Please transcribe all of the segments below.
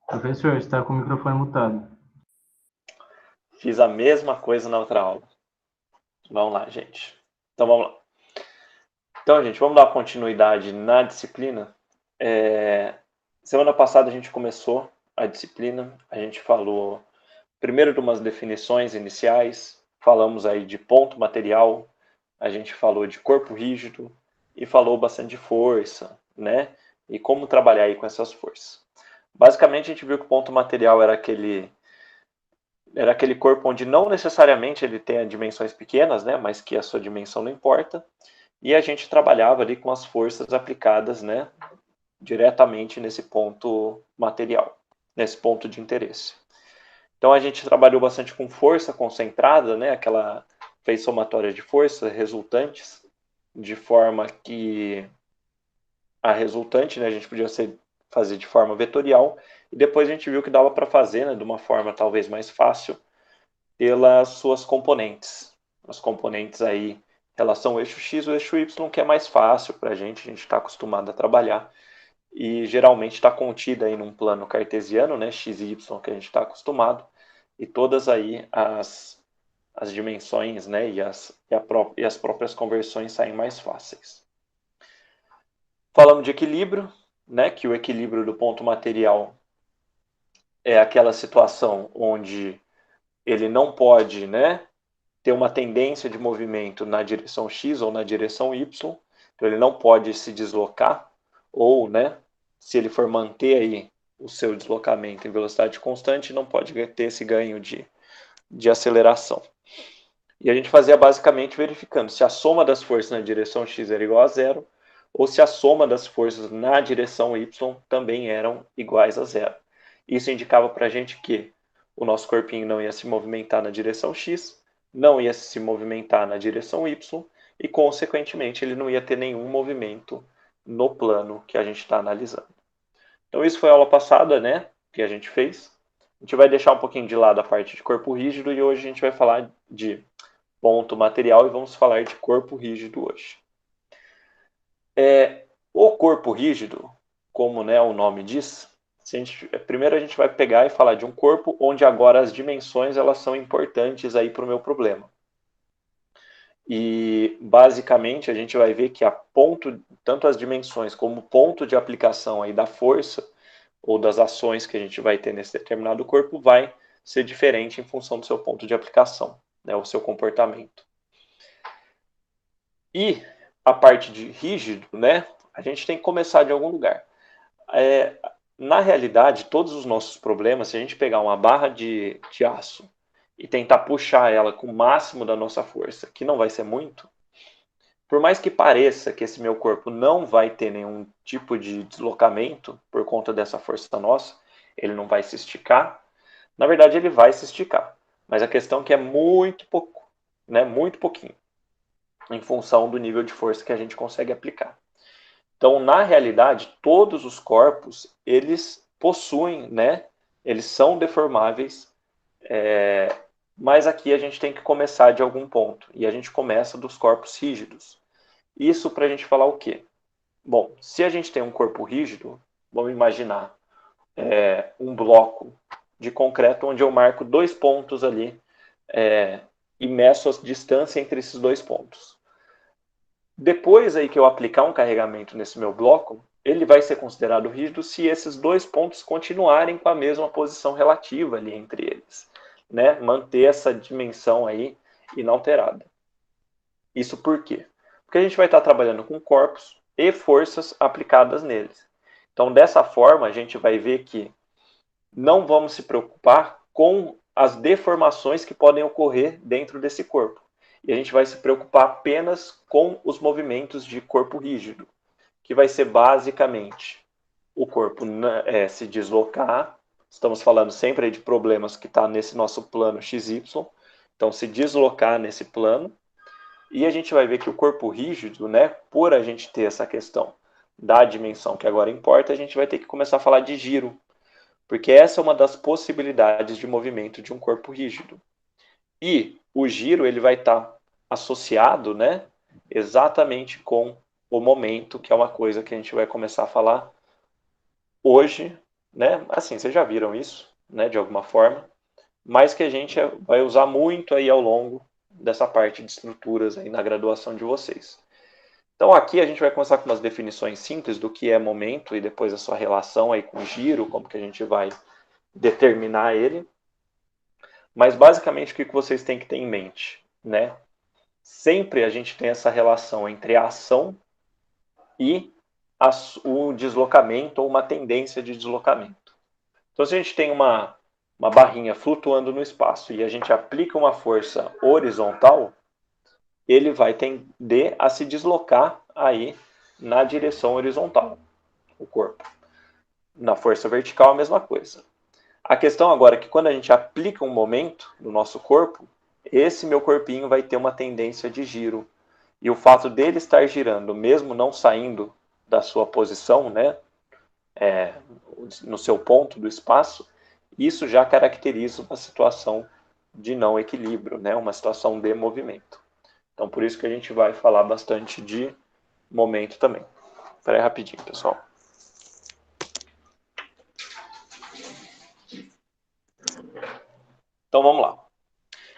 Professor, está com o microfone mutado. Fiz a mesma coisa na outra aula. Vamos lá, gente. Então vamos lá. Então, gente, vamos dar continuidade na disciplina. Semana passada a gente começou a disciplina, a gente falou primeiro de umas definições iniciais, falamos aí de ponto material, a gente falou de corpo rígido e falou bastante de força, né? E como trabalhar aí com essas forças. Basicamente a gente viu que o ponto material era aquele corpo onde não necessariamente ele tenha dimensões pequenas, né, mas que a sua dimensão não importa, e a gente trabalhava ali com as forças aplicadas, né, diretamente nesse ponto material, nesse ponto de interesse. Então a gente trabalhou bastante com força concentrada, né, aquela fez somatória de forças resultantes, de forma que a resultante, né, a gente podia fazer de forma vetorial, e depois a gente viu que dava para fazer, né, de uma forma talvez mais fácil, pelas suas componentes. As componentes aí, relação ao eixo X, o eixo Y, que é mais fácil para a gente está acostumado a trabalhar. E geralmente está contida aí num plano cartesiano, né, X e Y, que a gente está acostumado. E todas aí as dimensões, né, e as próprias conversões saem mais fáceis. Falamos de equilíbrio, né, que o equilíbrio do ponto material é aquela situação onde ele não pode, né, ter uma tendência de movimento na direção X ou na direção Y, então ele não pode se deslocar, ou, né, se ele for manter aí o seu deslocamento em velocidade constante, não pode ter esse ganho de aceleração. E a gente fazia basicamente verificando se a soma das forças na direção X era igual a zero, ou se a soma das forças na direção Y também eram iguais a zero. Isso indicava para a gente que o nosso corpinho não ia se movimentar na direção X, não ia se movimentar na direção Y, e, consequentemente, ele não ia ter nenhum movimento no plano que a gente está analisando. Então, isso foi a aula passada, né, que a gente fez. A gente vai deixar um pouquinho de lado a parte de corpo rígido e hoje a gente vai falar de ponto material e vamos falar de corpo rígido hoje. O corpo rígido, como, né, o nome diz, primeiro a gente vai pegar e falar de um corpo onde agora as dimensões elas são importantes aí para o meu problema. E basicamente a gente vai ver que tanto as dimensões como o ponto de aplicação aí da força ou das ações que a gente vai ter nesse determinado corpo vai ser diferente em função do seu ponto de aplicação, né, o seu comportamento. E a parte de rígido, né, a gente tem que começar de algum lugar. É, Na realidade, todos os nossos problemas, se a gente pegar uma barra de aço e tentar puxar ela com o máximo da nossa força, que não vai ser muito, por mais que pareça que esse meu corpo não vai ter nenhum tipo de deslocamento por conta dessa força nossa, ele não vai se esticar. Na verdade, ele vai se esticar, mas a questão é que é muito pouco, né? Muito pouquinho, em função do nível de força que a gente consegue aplicar. Então, na realidade, todos os corpos, eles possuem, né? Eles são deformáveis, mas aqui a gente tem que começar de algum ponto. E a gente começa dos corpos rígidos. Isso para a gente falar o quê? Bom, se a gente tem um corpo rígido, vamos imaginar um bloco de concreto onde eu marco 2 pontos ali e meço a distância entre esses 2 pontos. Depois aí que eu aplicar um carregamento nesse meu bloco, ele vai ser considerado rígido se esses 2 pontos continuarem com a mesma posição relativa ali entre eles, né? Manter essa dimensão aí inalterada. Isso por quê? Porque a gente vai estar trabalhando com corpos e forças aplicadas neles. Então, dessa forma, a gente vai ver que não vamos se preocupar com as deformações que podem ocorrer dentro desse corpo. E a gente vai se preocupar apenas com os movimentos de corpo rígido, que vai ser basicamente o corpo se deslocar. Estamos falando sempre de problemas que está nesse nosso plano XY. Então, se deslocar nesse plano. E a gente vai ver que o corpo rígido, né, por a gente ter essa questão da dimensão que agora importa, a gente vai ter que começar a falar de giro, porque essa é uma das possibilidades de movimento de um corpo rígido. E o giro ele vai estar associado, né, exatamente com o momento, que é uma coisa que a gente vai começar a falar hoje, né? Assim, vocês já viram isso, né, de alguma forma, mas que a gente vai usar muito aí ao longo dessa parte de estruturas aí na graduação de vocês. Então aqui a gente vai começar com umas definições simples do que é momento e depois a sua relação aí com o giro, como que a gente vai determinar ele. Mas basicamente o que vocês têm que ter em mente, né? Sempre a gente tem essa relação entre a ação e o deslocamento ou uma tendência de deslocamento. Então se a gente tem uma barrinha flutuando no espaço e a gente aplica uma força horizontal, ele vai tender a se deslocar aí na direção horizontal, o corpo. Na força vertical, a mesma coisa. A questão agora é que quando a gente aplica um momento no nosso corpo, esse meu corpinho vai ter uma tendência de giro. E o fato dele estar girando, mesmo não saindo da sua posição, né, no seu ponto do espaço, isso já caracteriza uma situação de não equilíbrio, né, uma situação de movimento. Então, por isso que a gente vai falar bastante de momento também. Espera aí rapidinho, pessoal. Então, vamos lá.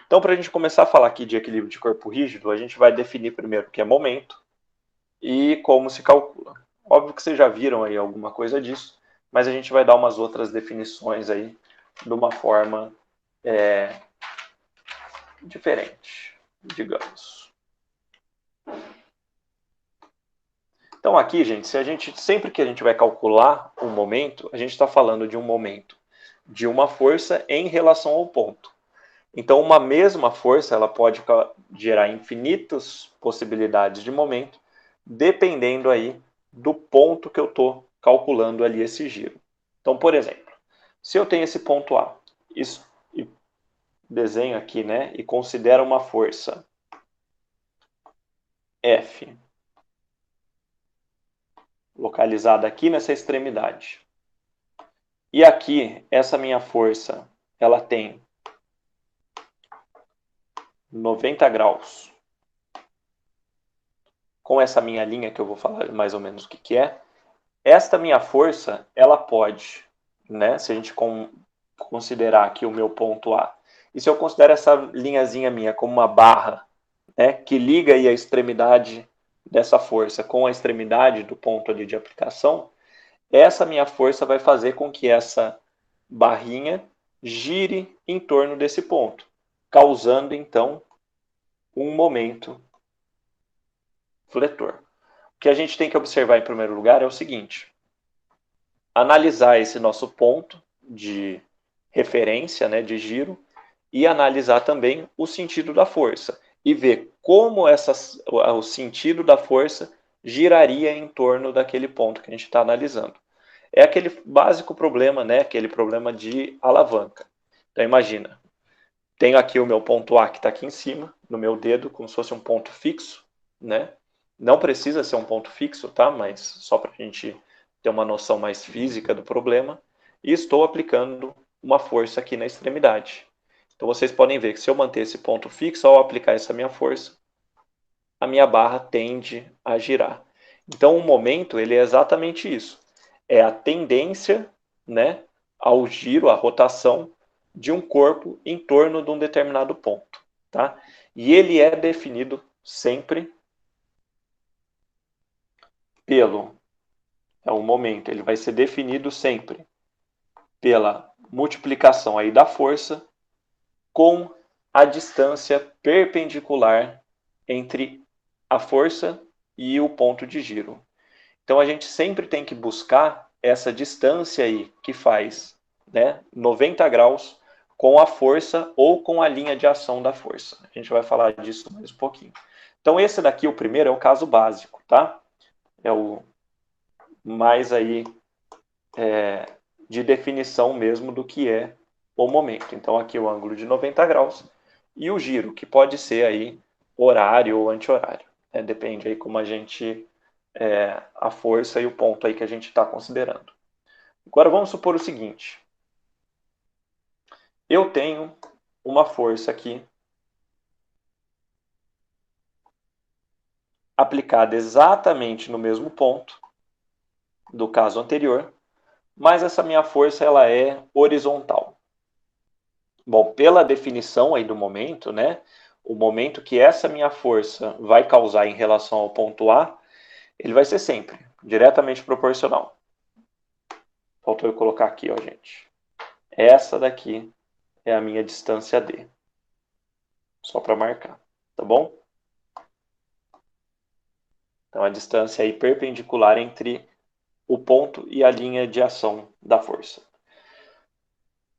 Então, para a gente começar a falar aqui de equilíbrio de corpo rígido, a gente vai definir primeiro o que é momento e como se calcula. Óbvio que vocês já viram aí alguma coisa disso, mas a gente vai dar umas outras definições aí de uma forma diferente, digamos. Então aqui, gente, sempre que a gente vai calcular um momento, a gente está falando de um momento de uma força em relação ao ponto. Então, uma mesma força ela pode gerar infinitas possibilidades de momento, dependendo aí do ponto que eu estou calculando ali esse giro. Então, por exemplo, se eu tenho esse ponto A e desenho aqui, né, e considero uma força F localizada aqui nessa extremidade. E aqui, essa minha força, ela tem 90 graus. Com essa minha linha que eu vou falar mais ou menos o que é. Esta minha força, ela pode, né, se a gente considerar aqui o meu ponto A, e se eu considero essa linhazinha minha como uma barra, né, que liga aí a extremidade dessa força com a extremidade do ponto ali de aplicação, essa minha força vai fazer com que essa barrinha gire em torno desse ponto, causando então um momento fletor. O que a gente tem que observar em primeiro lugar é o seguinte: analisar esse nosso ponto de referência, né, de giro, e analisar também o sentido da força e ver como o sentido da força giraria em torno daquele ponto que a gente está analisando. É aquele básico problema, né, aquele problema de alavanca. Então imagina, tenho aqui o meu ponto A que está aqui em cima, no meu dedo, como se fosse um ponto fixo, né? Não precisa ser um ponto fixo, tá? Mas só para a gente ter uma noção mais física do problema. E estou aplicando uma força aqui na extremidade. Então vocês podem ver que se eu manter esse ponto fixo, ao aplicar essa minha força, a minha barra tende a girar. Então o momento ele é exatamente isso. É a tendência, né, ao giro, à rotação de um corpo em torno de um determinado ponto, tá? E ele é definido sempre pelo o momento, ele vai ser definido sempre pela multiplicação aí da força com a distância perpendicular entre a força e o ponto de giro. Então a gente sempre tem que buscar essa distância aí que faz, né, 90 graus com a força ou com a linha de ação da força. A gente vai falar disso mais um pouquinho. Então esse daqui, o primeiro, é o caso básico, tá? É o mais aí de definição mesmo do que é o momento. Então aqui o ângulo de 90 graus e o giro, que pode ser aí horário ou anti-horário. Né? Depende aí como a gente a força e o ponto aí que a gente está considerando. Agora vamos supor o seguinte: eu tenho uma força aqui aplicada exatamente no mesmo ponto do caso anterior, mas essa minha força ela é horizontal. Bom, pela definição aí do momento, né? O momento que essa minha força vai causar em relação ao ponto A, ele vai ser sempre diretamente proporcional. Faltou eu colocar aqui, ó, gente. Essa daqui é a minha distância D. Só para marcar, tá bom? Então, a distância aí perpendicular entre o ponto e a linha de ação da força.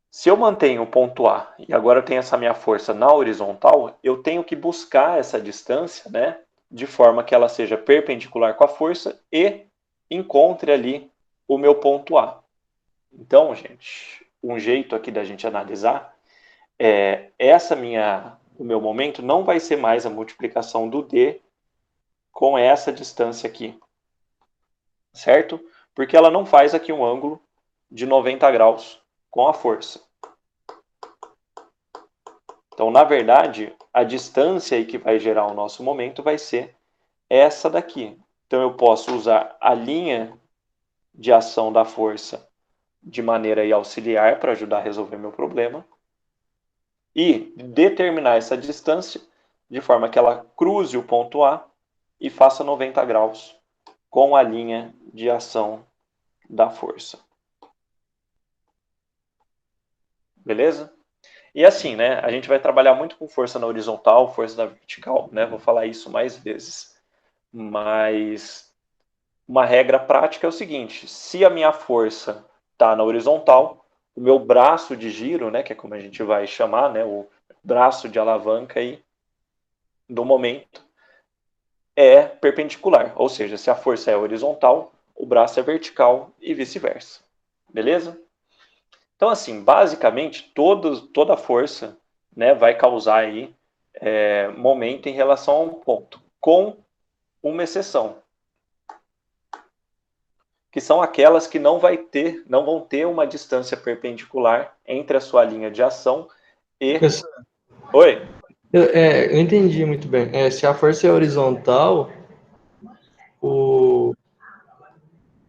Se eu mantenho o ponto A e agora eu tenho essa minha força na horizontal, eu tenho que buscar essa distância, né, de forma que ela seja perpendicular com a força e encontre ali o meu ponto A. Então, gente, um jeito aqui da gente analisar é o meu momento não vai ser mais a multiplicação do D com essa distância aqui, certo? Porque ela não faz aqui um ângulo de 90 graus com a força. Então, na verdade, a distância aí que vai gerar o nosso momento vai ser essa daqui. Então, eu posso usar a linha de ação da força de maneira aí auxiliar para ajudar a resolver meu problema e determinar essa distância de forma que ela cruze o ponto A e faça 90 graus com a linha de ação da força. Beleza? E assim, né? A gente vai trabalhar muito com força na horizontal, força na vertical, né? Vou falar isso mais vezes. Mas uma regra prática é o seguinte: se a minha força está na horizontal, o meu braço de giro, né? Que é como a gente vai chamar, né? O braço de alavanca aí do momento é perpendicular. Ou seja, se a força é horizontal, o braço é vertical e vice-versa. Beleza? Então, assim, basicamente, toda força, né, vai causar aí momento em relação a um ponto, com uma exceção, que são aquelas que não vão ter uma distância perpendicular entre a sua linha de ação e... Professor, Oi? eu entendi muito bem. Se a força é horizontal, o,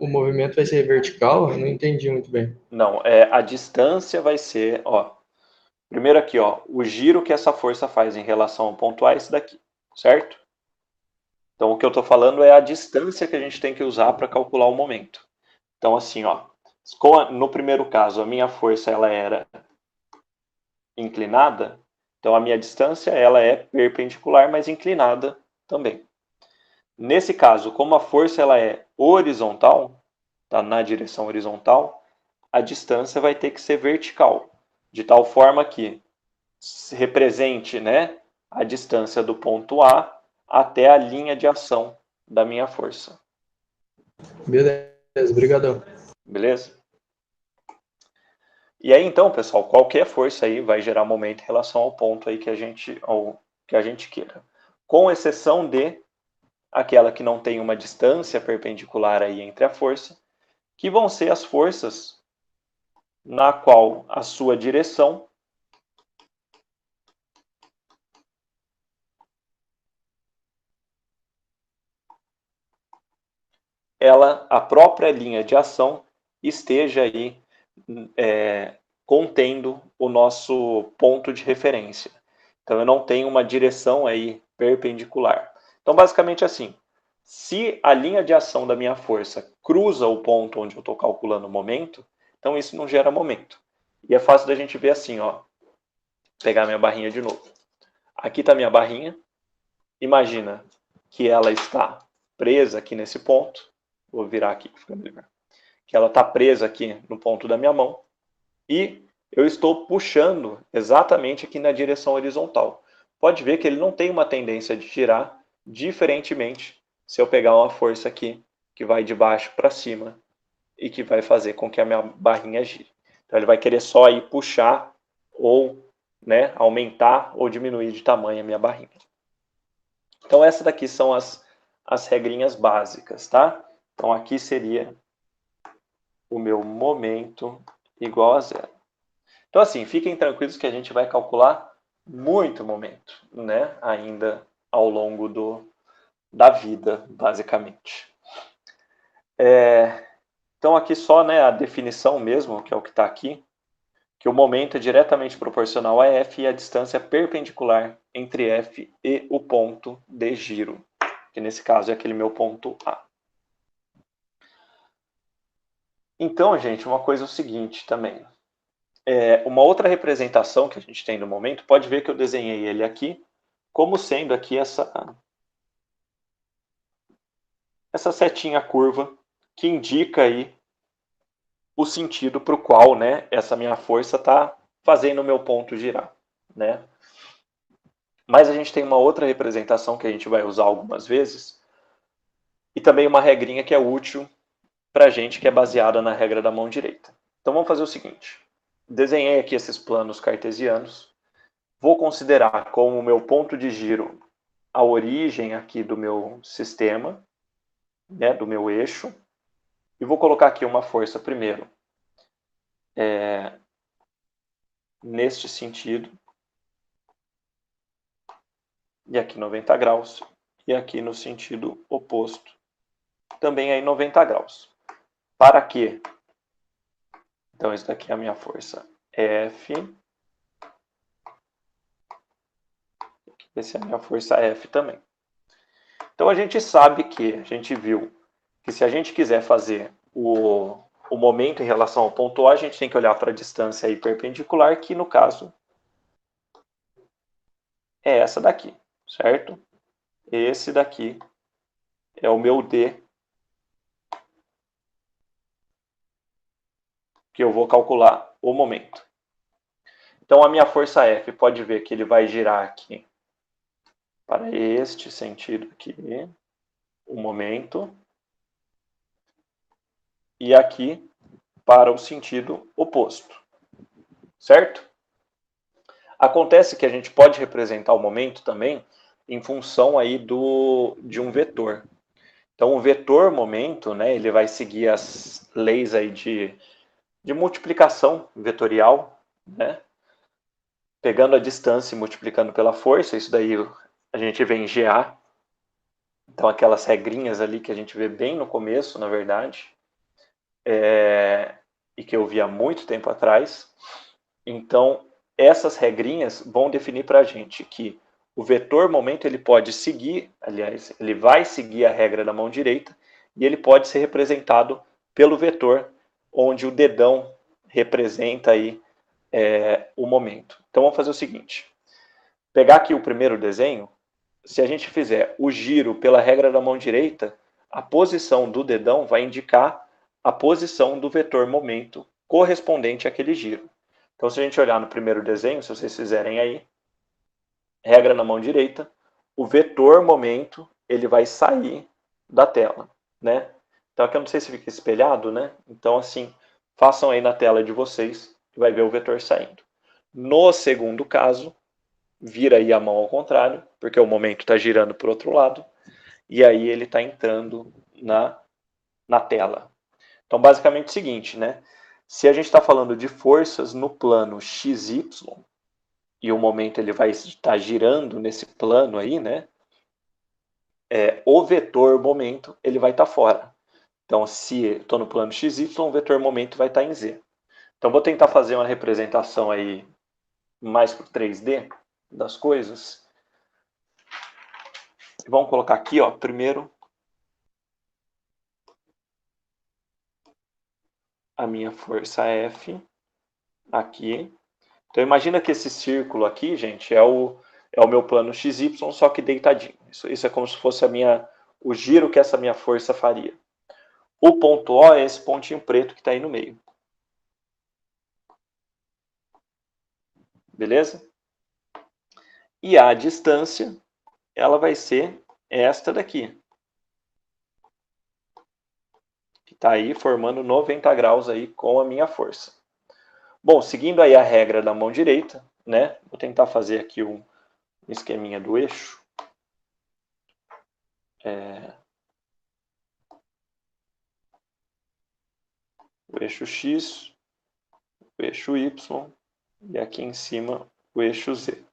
o movimento vai ser vertical? Eu não entendi muito bem. Não, a distância vai ser, ó, primeiro aqui, ó, o giro que essa força faz em relação ao ponto A é esse daqui, certo? Então, o que eu estou falando é a distância que a gente tem que usar para calcular o momento. Então, assim, ó, no primeiro caso, a minha força ela era inclinada, então a minha distância ela é perpendicular, mas inclinada também. Nesse caso, como a força ela é horizontal, tá na direção horizontal, a distância vai ter que ser vertical, de tal forma que se represente, né, a distância do ponto A até a linha de ação da minha força. Beleza, obrigadão. Beleza? E aí, então, pessoal, qualquer força aí vai gerar momento em relação ao ponto aí que a gente queira. Com exceção de aquela que não tem uma distância perpendicular aí entre a força, que vão ser as forças na qual a sua direção a própria linha de ação esteja aí contendo o nosso ponto de referência. Então eu não tenho uma direção aí perpendicular. Então basicamente assim, se a linha de ação da minha força cruza o ponto onde eu estou calculando o momento, então isso não gera momento. E é fácil da gente ver assim, ó. Pegar minha barrinha de novo. Aqui está minha barrinha. Imagina que ela está presa aqui nesse ponto. Vou virar aqui para ficar melhor. Que ela está presa aqui no ponto da minha mão. E eu estou puxando exatamente aqui na direção horizontal. Pode ver que ele não tem uma tendência de girar, diferentemente se eu pegar uma força aqui que vai de baixo para cima e que vai fazer com que a minha barrinha gire. Então ele vai querer só ir puxar ou, né, aumentar ou diminuir de tamanho a minha barrinha. Então essas daqui são as regrinhas básicas, tá? Então aqui seria o meu momento igual a zero. Então assim, fiquem tranquilos que a gente vai calcular muito momento, né? Ainda ao longo da vida, basicamente. Então aqui só, né, a definição mesmo, que é o que está aqui, que o momento é diretamente proporcional a F e a distância é perpendicular entre F e o ponto de giro, que nesse caso é aquele meu ponto A. Então, gente, uma coisa é o seguinte também. Uma outra representação que a gente tem no momento, pode ver que eu desenhei ele aqui, como sendo aqui essa setinha curva, que indica aí o sentido para o qual, né, essa minha força está fazendo o meu ponto girar, né? Mas a gente tem uma outra representação que a gente vai usar algumas vezes, e também uma regrinha que é útil para a gente, que é baseada na regra da mão direita. Então vamos fazer o seguinte, desenhei aqui esses planos cartesianos, vou considerar como meu ponto de giro a origem aqui do meu sistema, né, do meu eixo, e vou colocar aqui uma força primeiro, neste sentido, e aqui 90 graus, e aqui no sentido oposto, também aí 90 graus. Para quê? Então, isso daqui é a minha força F. Essa é a minha força F também. Então, a gente sabe que, a gente viu, que se a gente quiser fazer o momento em relação ao ponto A, a gente tem que olhar para a distância aí perpendicular, que no caso é essa daqui, certo? Esse daqui é o meu D, que eu vou calcular o momento. Então, a minha força F, pode ver que ele vai girar aqui para este sentido aqui, o momento, e aqui para o sentido oposto, certo? Acontece que a gente pode representar o momento também em função aí de um vetor. Então, o vetor momento, né, ele vai seguir as leis aí de multiplicação vetorial, né? Pegando a distância e multiplicando pela força, isso daí a gente vê em GA. Então, aquelas regrinhas ali que a gente vê bem no começo, na verdade, e que eu vi há muito tempo atrás. Então, essas regrinhas vão definir para a gente que o vetor momento ele pode seguir, aliás, ele vai seguir a regra da mão direita e ele pode ser representado pelo vetor, onde o dedão representa aí o momento. Então, vamos fazer o seguinte. Pegar aqui o primeiro desenho, se a gente fizer o giro pela regra da mão direita, a posição do dedão vai indicar a posição do vetor momento correspondente àquele giro. Então, se a gente olhar no primeiro desenho, se vocês fizerem aí, regra na mão direita, o vetor momento ele vai sair da tela, né? Então, aqui eu não sei se fica espelhado, né? Então, assim, façam aí na tela de vocês e vai ver o vetor saindo. No segundo caso, vira aí a mão ao contrário, porque o momento está girando para o outro lado, e aí ele está entrando na tela. Então, basicamente é o seguinte, né? Se a gente está falando de forças no plano XY, e o momento ele vai estar girando nesse plano aí, né? O vetor momento ele vai estar fora. Então, se estou no plano XY, o vetor momento vai estar em Z. Então, vou tentar fazer uma representação aí mais para o 3D das coisas. Vamos colocar aqui, ó, primeiro a minha força F aqui. Então, imagina que esse círculo aqui, gente, é o meu plano XY, só que deitadinho. Isso é como se fosse o giro que essa minha força faria. O ponto O é esse pontinho preto que está aí no meio. Beleza? E a distância, ela vai ser esta daqui. Que está aí formando 90 graus aí com a minha força. Bom, seguindo aí a regra da mão direita, né? Vou tentar fazer aqui um esqueminha do eixo. O eixo X, o eixo Y e aqui em cima o eixo Z.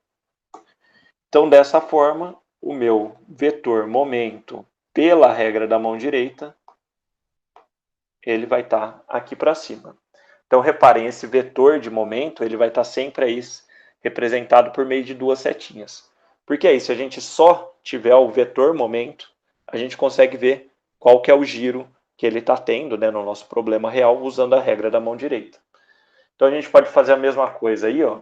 Então, dessa forma, o meu vetor momento pela regra da mão direita, ele vai estar aqui para cima. Então, reparem, esse vetor de momento, ele vai estar sempre aí representado por meio de duas setinhas. Porque aí, se a gente só tiver o vetor momento, a gente consegue ver qual que é o giro que ele está tendo, né, no nosso problema real, usando a regra da mão direita. Então, a gente pode fazer a mesma coisa aí, ó.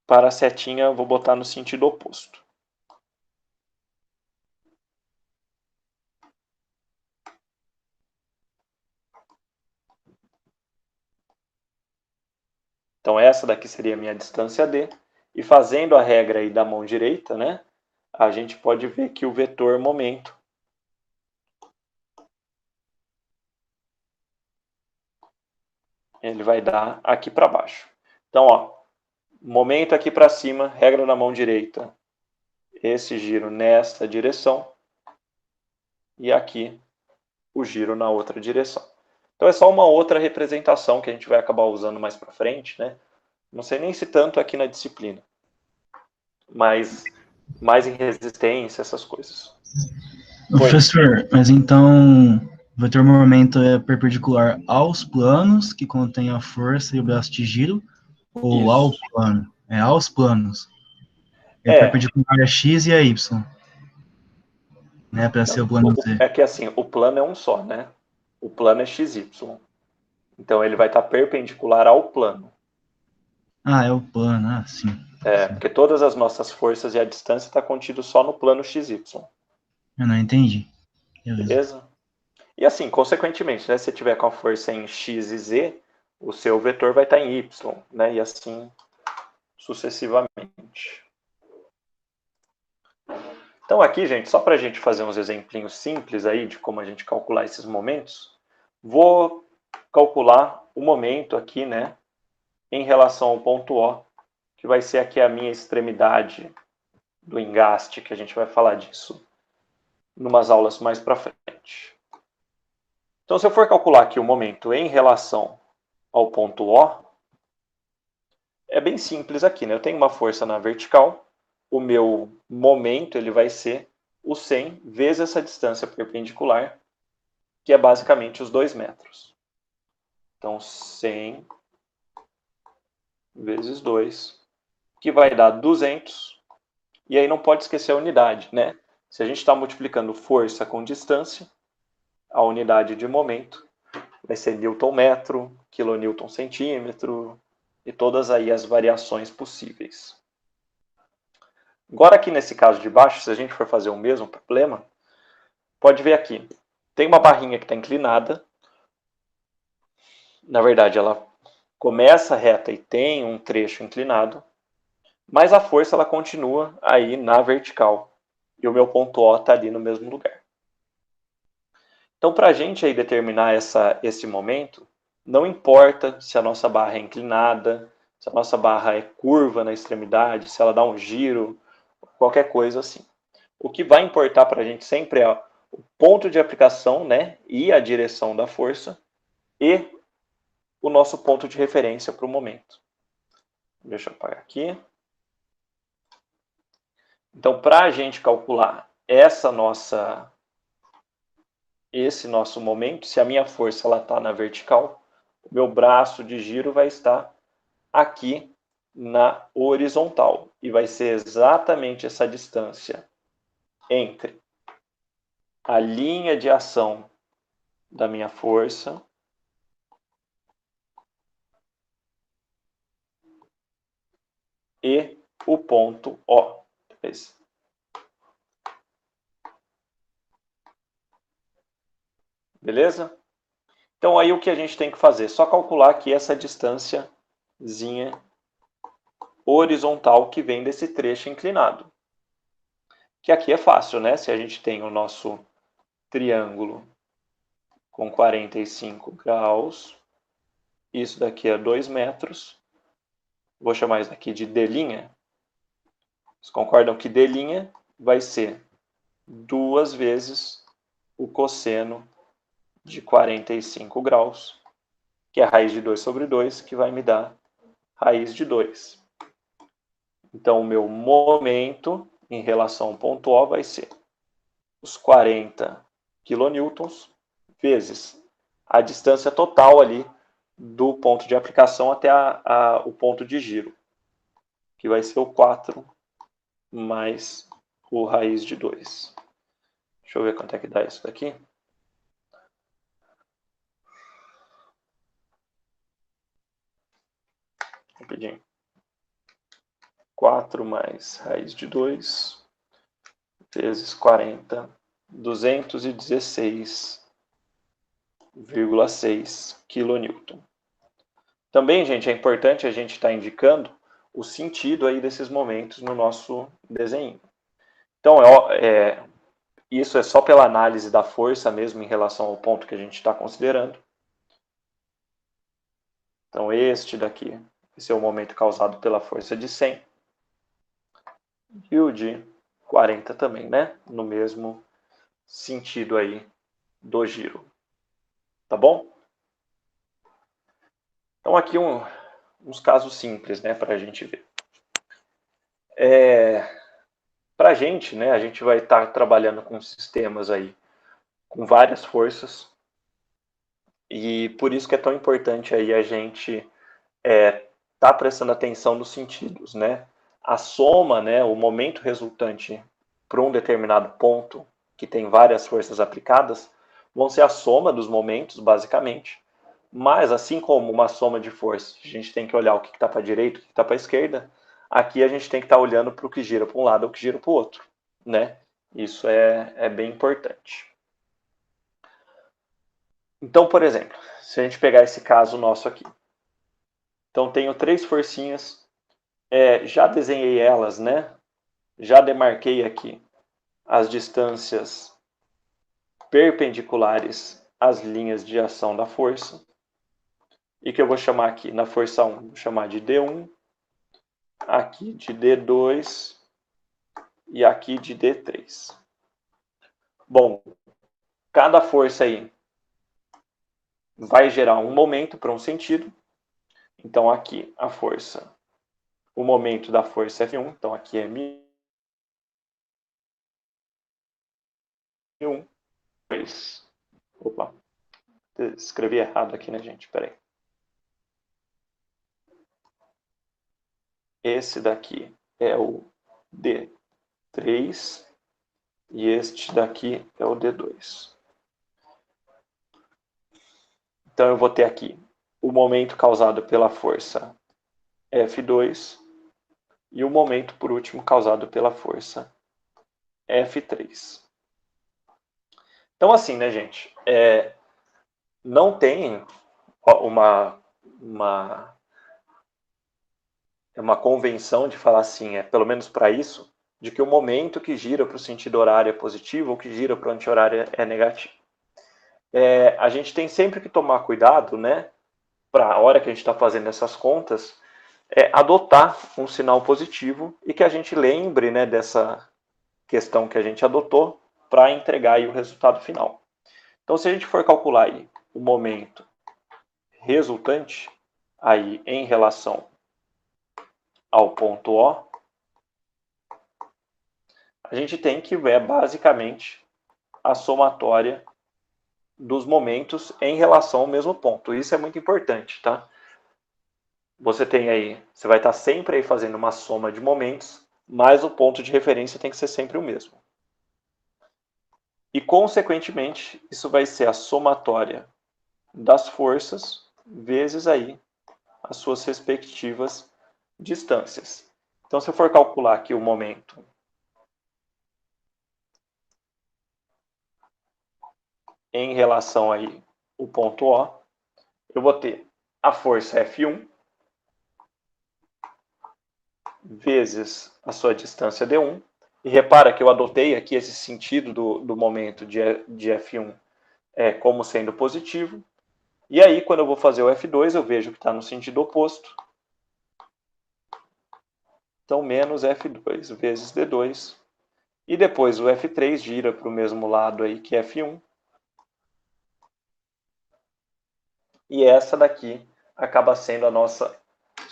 Para a setinha, eu vou botar no sentido oposto. Então, essa daqui seria a minha distância D. E fazendo a regra aí da mão direita, né, a gente pode ver que o vetor momento ele vai dar aqui para baixo. Então, ó, momento aqui para cima, regra da mão direita, esse giro nessa direção e aqui o giro na outra direção. Então é só uma outra representação que a gente vai acabar usando mais para frente, né? Não sei nem se tanto aqui na disciplina, mas mais em resistência, essas coisas. Professor, mas então o vetor momento é perpendicular aos planos que contém a força e o braço de giro, ou Isso. ao plano? É aos planos. É, É. perpendicular a x e a y. Né, para ser o plano Z. É que assim, o plano é um só, né? O plano é XY. Então ele vai estar perpendicular ao plano. Ah, é o plano, ah, sim. É, Sim. porque todas as nossas forças e a distância está contido só no plano XY. Eu não entendi. Beleza? E assim, consequentemente, né, se você tiver com a força em X e Z, o seu vetor vai estar em Y, né? E assim sucessivamente. Então aqui, gente, só para a gente fazer uns exemplinhos simples aí de como a gente calcular esses momentos, vou calcular o momento aqui, né, em relação ao ponto O, que vai ser aqui a minha extremidade do engaste, que a gente vai falar disso numas aulas mais para frente. Então, se eu for calcular aqui o momento em relação ao ponto O, é bem simples aqui, né? Eu tenho uma força na vertical, o meu momento ele vai ser o 100 vezes essa distância perpendicular, que é basicamente os 2 metros. Então, 100 vezes 2, que vai dar 200. E aí não pode esquecer a unidade, né? Se a gente está multiplicando força com distância, a unidade de momento vai ser Newton-metro, quilonewton-centímetro e todas aí as variações possíveis. Agora aqui nesse caso de baixo, se a gente for fazer o mesmo problema, pode ver aqui, tem uma barrinha que está inclinada, na verdade ela começa reta e tem um trecho inclinado, mas a força ela continua aí na vertical, e o meu ponto O está ali no mesmo lugar. Então, para a gente aí determinar esse momento, não importa se a nossa barra é inclinada, se a nossa barra é curva na extremidade, se ela dá um giro, qualquer coisa assim. O que vai importar para a gente sempre é o ponto de aplicação, né, e a direção da força, e o nosso ponto de referência para o momento. Deixa eu apagar aqui. Então, para a gente calcular esse nosso momento, se a minha força está na vertical, o meu braço de giro vai estar aqui na horizontal. E vai ser exatamente essa distância entre a linha de ação da minha força e o ponto O. Beleza? Então aí o que a gente tem que fazer? Só calcular aqui essa distânciazinha horizontal que vem desse trecho inclinado. Que aqui é fácil, né? Se a gente tem o nosso triângulo com 45 graus, isso daqui é 2 metros, vou chamar isso daqui de D'. Vocês concordam que D' vai ser 2 vezes o cosseno de 45 graus, que é a raiz de 2 sobre 2, que vai me dar raiz de 2. Então, o meu momento em relação ao ponto O vai ser os 40 quilonewtons vezes a distância total ali do ponto de aplicação até o ponto de giro, que vai ser o 4 mais o raiz de 2. Deixa eu ver quanto é que dá isso daqui. Rapidinho. 4 mais raiz de 2 vezes 40, 216,6 kN. Também, gente, é importante a gente estar indicando o sentido aí desses momentos no nosso desenho. Então, isso é só pela análise da força mesmo em relação ao ponto que a gente está considerando. Então, este daqui, esse é o momento causado pela força de 100. E o de 40 também, né? No mesmo sentido aí do giro. Tá bom? Então, aqui uns casos simples, né? Para a gente ver. Para a gente, né? A gente vai estar trabalhando com sistemas aí com várias forças. E por isso que é tão importante aí a gente tá prestando atenção nos sentidos, né? A soma, né, o momento resultante para um determinado ponto que tem várias forças aplicadas, vão ser a soma dos momentos, basicamente. Mas, assim como uma soma de forças, a gente tem que olhar o que está para a direita, o que está para a esquerda, aqui a gente tem que estar olhando para o que gira para um lado ou o que gira para o outro, né? Isso é bem importante. Então, por exemplo, se a gente pegar esse caso nosso aqui. Então, tenho 3 forcinhas, já desenhei elas, né? Já demarquei aqui as distâncias perpendiculares às linhas de ação da força. E que eu vou chamar aqui, na força 1, vou chamar de D1, aqui de D2 e aqui de D3. Bom, cada força aí vai gerar um momento para um sentido. Então, aqui a força, o momento da força é F1, então aqui é M1. Opa, escrevi errado aqui, né, gente? Peraí. Esse daqui é o D3 e este daqui é o D2. Então eu vou ter aqui o momento causado pela força F2 e o momento, por último, causado pela força F3. Então, assim, né, gente? Não tem uma convenção de falar assim, pelo menos para isso, de que o momento que gira para o sentido horário é positivo ou que gira para o anti-horário é negativo. A gente tem sempre que tomar cuidado, né, para a hora que a gente está fazendo essas contas, adotar um sinal positivo e que a gente lembre, né, dessa questão que a gente adotou para entregar aí o resultado final. Então, se a gente for calcular aí o momento resultante aí em relação ao ponto O, a gente tem que ver basicamente a somatória dos momentos em relação ao mesmo ponto. Isso é muito importante, tá? Você vai estar sempre aí fazendo uma soma de momentos, mas o ponto de referência tem que ser sempre o mesmo. E, consequentemente, isso vai ser a somatória das forças vezes aí as suas respectivas distâncias. Então, se eu for calcular aqui o momento em relação aí o ponto O, eu vou ter a força F1 vezes a sua distância D1. E repara que eu adotei aqui esse sentido do momento de F1 como sendo positivo. E aí, quando eu vou fazer o F2, eu vejo que está no sentido oposto. Então, menos F2 vezes D2. E depois o F3 gira para o mesmo lado aí que F1. E essa daqui acaba sendo a nossa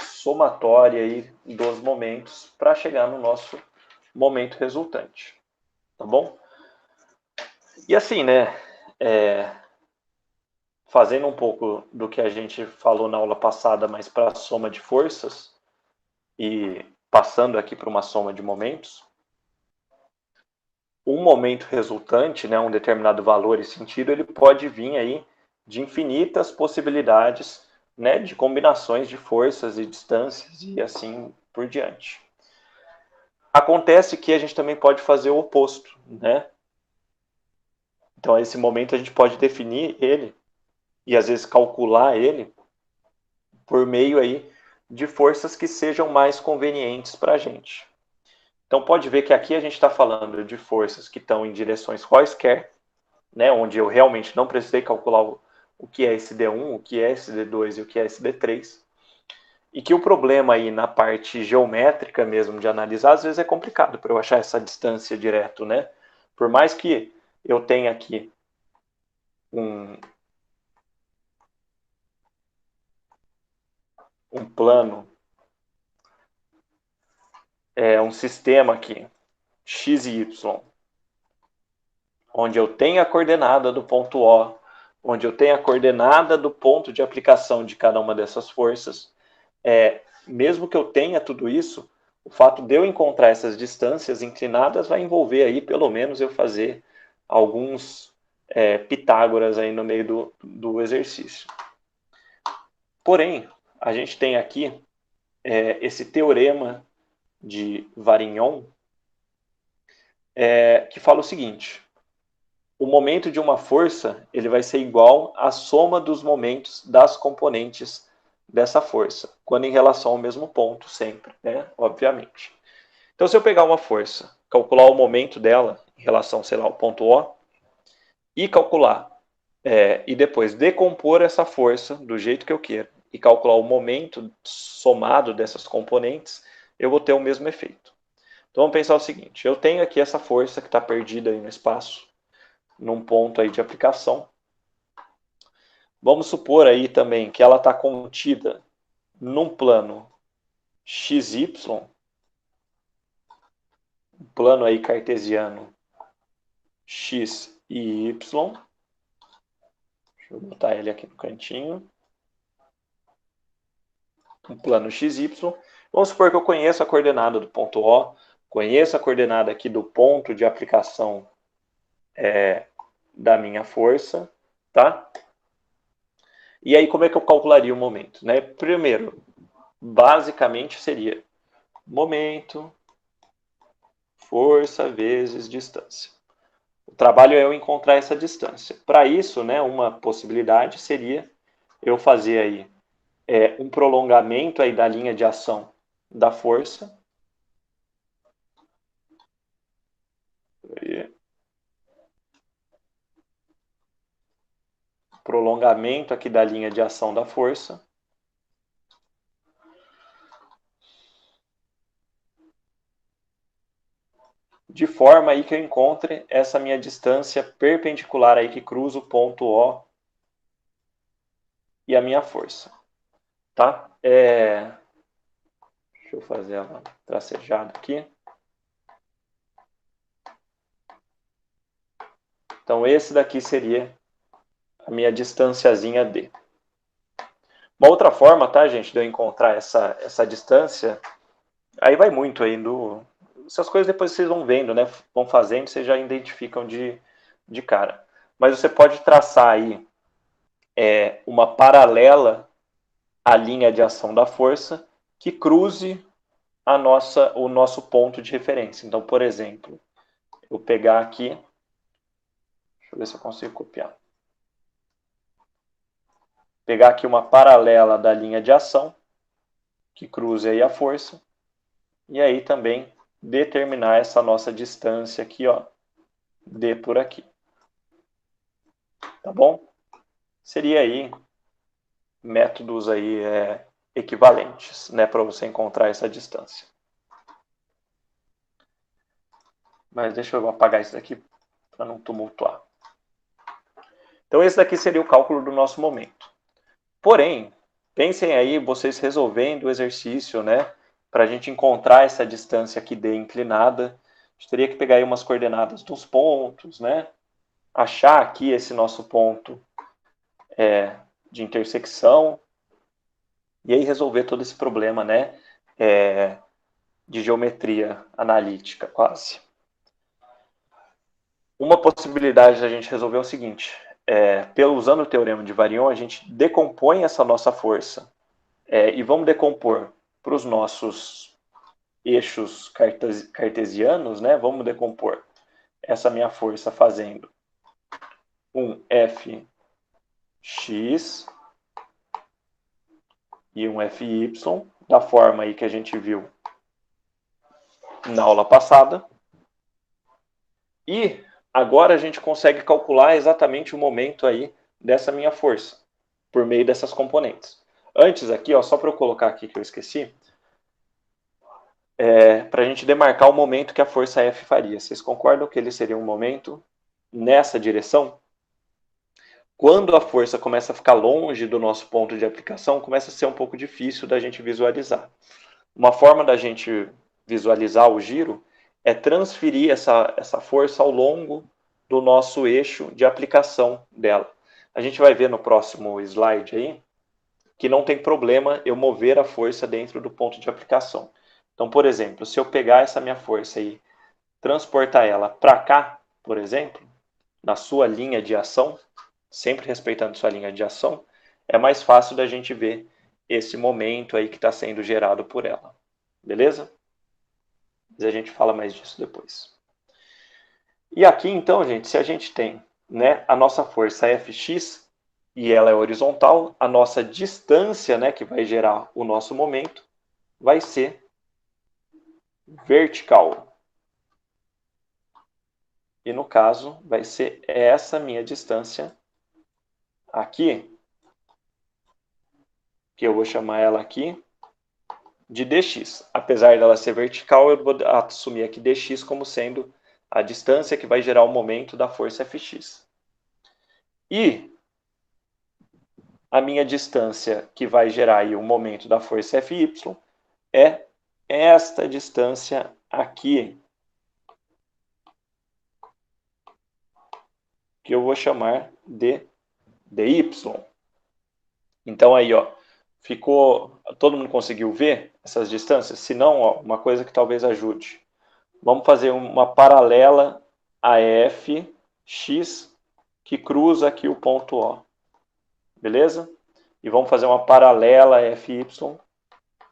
somatória aí dos momentos para chegar no nosso momento resultante. Tá bom? E assim, né, fazendo um pouco do que a gente falou na aula passada, mas para a soma de forças, e passando aqui para uma soma de momentos, um momento resultante, né, um determinado valor e sentido, ele pode vir aí de infinitas possibilidades, né, de combinações de forças e distâncias e assim por diante. Acontece que a gente também pode fazer o oposto, né? Então, esse momento a gente pode definir ele e às vezes calcular ele por meio aí de forças que sejam mais convenientes para a gente. Então, pode ver que aqui a gente está falando de forças que estão em direções quaisquer, né, onde eu realmente não precisei calcular o que é esse D1, o que é esse D2 e o que é esse D3. E que o problema aí na parte geométrica mesmo de analisar, às vezes é complicado para eu achar essa distância direto, né? Por mais que eu tenha aqui um plano, um sistema aqui, x e y, onde eu tenho a coordenada do ponto O, onde eu tenho a coordenada do ponto de aplicação de cada uma dessas forças, mesmo que eu tenha tudo isso, o fato de eu encontrar essas distâncias inclinadas vai envolver aí, pelo menos, eu fazer alguns Pitágoras aí no meio do exercício. Porém, a gente tem aqui esse teorema de Varignon, que fala o seguinte: o momento de uma força ele vai ser igual à soma dos momentos das componentes dessa força, quando em relação ao mesmo ponto, sempre, né? Obviamente. Então, se eu pegar uma força, calcular o momento dela em relação, sei lá, ao ponto O, e calcular, e depois decompor essa força do jeito que eu quero, e calcular o momento somado dessas componentes, eu vou ter o mesmo efeito. Então, vamos pensar o seguinte: eu tenho aqui essa força que está perdida aí no espaço, num ponto aí de aplicação. Vamos supor aí também que ela está contida num plano XY, um plano aí cartesiano X e Y. Deixa eu botar ele aqui no cantinho. Um plano XY. Vamos supor que eu conheço a coordenada do ponto O, conheço a coordenada aqui do ponto de aplicação da minha força, tá? E aí, como é que eu calcularia o momento, né? Primeiro, basicamente seria momento, força vezes distância. O trabalho é eu encontrar essa distância. Para isso, né, uma possibilidade seria eu fazer aí um prolongamento aí da linha de ação da força. Prolongamento aqui da linha de ação da força. De forma aí que eu encontre essa minha distância perpendicular aí que cruza o ponto O e a minha força. Tá? Deixa eu fazer ela tracejada aqui. Então, esse daqui seria a minha distânciazinha D. Uma outra forma, tá, gente, de eu encontrar essa distância, aí vai muito aí essas coisas depois vocês vão vendo, né? Vão fazendo, vocês já identificam de cara. Mas você pode traçar aí uma paralela à linha de ação da força que cruze o nosso ponto de referência. Então, por exemplo, eu pegar aqui, deixa eu ver se eu consigo copiar. Pegar aqui uma paralela da linha de ação que cruze aí a força e aí também determinar essa nossa distância aqui, ó, D por aqui. Tá bom? Seria aí métodos aí equivalentes, né, para você encontrar essa distância. Mas deixa eu apagar isso daqui para não tumultuar. Então esse daqui seria o cálculo do nosso momento. Porém, pensem aí vocês resolvendo o exercício, né, para a gente encontrar essa distância aqui D inclinada. A gente teria que pegar aí umas coordenadas dos pontos, né, achar aqui esse nosso ponto de intersecção e aí resolver todo esse problema, né, de geometria analítica, quase. Uma possibilidade da gente resolver é o seguinte, usando o teorema de Varion, a gente decompõe essa nossa força e vamos decompor para os nossos eixos cartesianos, né? Vamos decompor essa minha força fazendo um Fx e um Fy, da forma aí que a gente viu na aula passada. E agora a gente consegue calcular exatamente o momento aí dessa minha força, por meio dessas componentes. Antes aqui, ó, só para eu colocar aqui que eu esqueci, para a gente demarcar o momento que a força F faria. Vocês concordam que ele seria um momento nessa direção? Quando a força começa a ficar longe do nosso ponto de aplicação, começa a ser um pouco difícil da gente visualizar. Uma forma da gente visualizar o giro é transferir essa força ao longo do nosso eixo de aplicação dela. A gente vai ver no próximo slide aí que não tem problema eu mover a força dentro do ponto de aplicação. Então, por exemplo, se eu pegar essa minha força e transportar ela para cá, por exemplo, na sua linha de ação, sempre respeitando sua linha de ação, é mais fácil da gente ver esse momento aí que está sendo gerado por ela. Beleza? Mas a gente fala mais disso depois. E aqui, então, gente, se a gente tem, né, a nossa força Fx e ela é horizontal, a nossa distância, né, que vai gerar o nosso momento, vai ser vertical. E no caso, vai ser essa minha distância aqui, que eu vou chamar ela aqui de dx. Apesar dela ser vertical, eu vou assumir aqui dx como sendo a distância que vai gerar o momento da força Fx. E a minha distância que vai gerar aí o momento da força Fy é esta distância aqui, que eu vou chamar de dy. Então aí, ó, ficou, todo mundo conseguiu ver essas distâncias? Se não, ó, uma coisa que talvez ajude. Vamos fazer uma paralela a Fx que cruza aqui o ponto O. Beleza? E vamos fazer uma paralela a Fy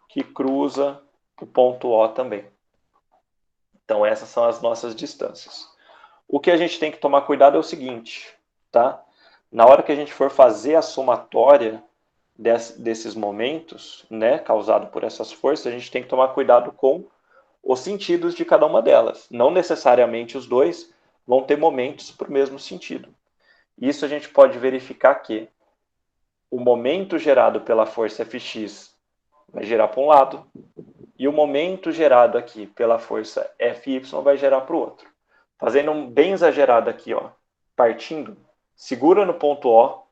que cruza o ponto O também. Então essas são as nossas distâncias. O que a gente tem que tomar cuidado é o seguinte, tá? Na hora que a gente for fazer a somatória desses momentos, né, causado por essas forças, a gente tem que tomar cuidado com os sentidos de cada uma delas. Não necessariamente os dois vão ter momentos para o mesmo sentido. Isso a gente pode verificar que o momento gerado pela força Fx vai gerar para um lado e o momento gerado aqui pela força Fy vai gerar para o outro. Fazendo um bem exagerado aqui, ó, partindo, segura no ponto O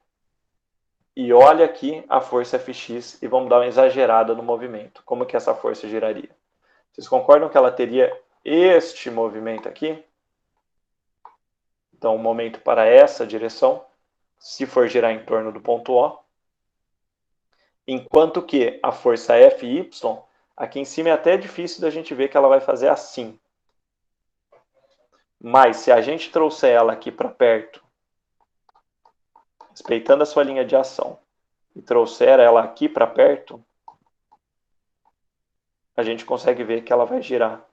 e olha aqui a força Fx e vamos dar uma exagerada no movimento. Como que essa força giraria? Vocês concordam que ela teria este movimento aqui? Então, um momento para essa direção, se for girar em torno do ponto O. Enquanto que a força Fy, aqui em cima é até difícil da gente ver que ela vai fazer assim. Mas se a gente trouxer ela aqui para perto, respeitando a sua linha de ação, e trouxer ela aqui para perto, a gente consegue ver que ela vai girar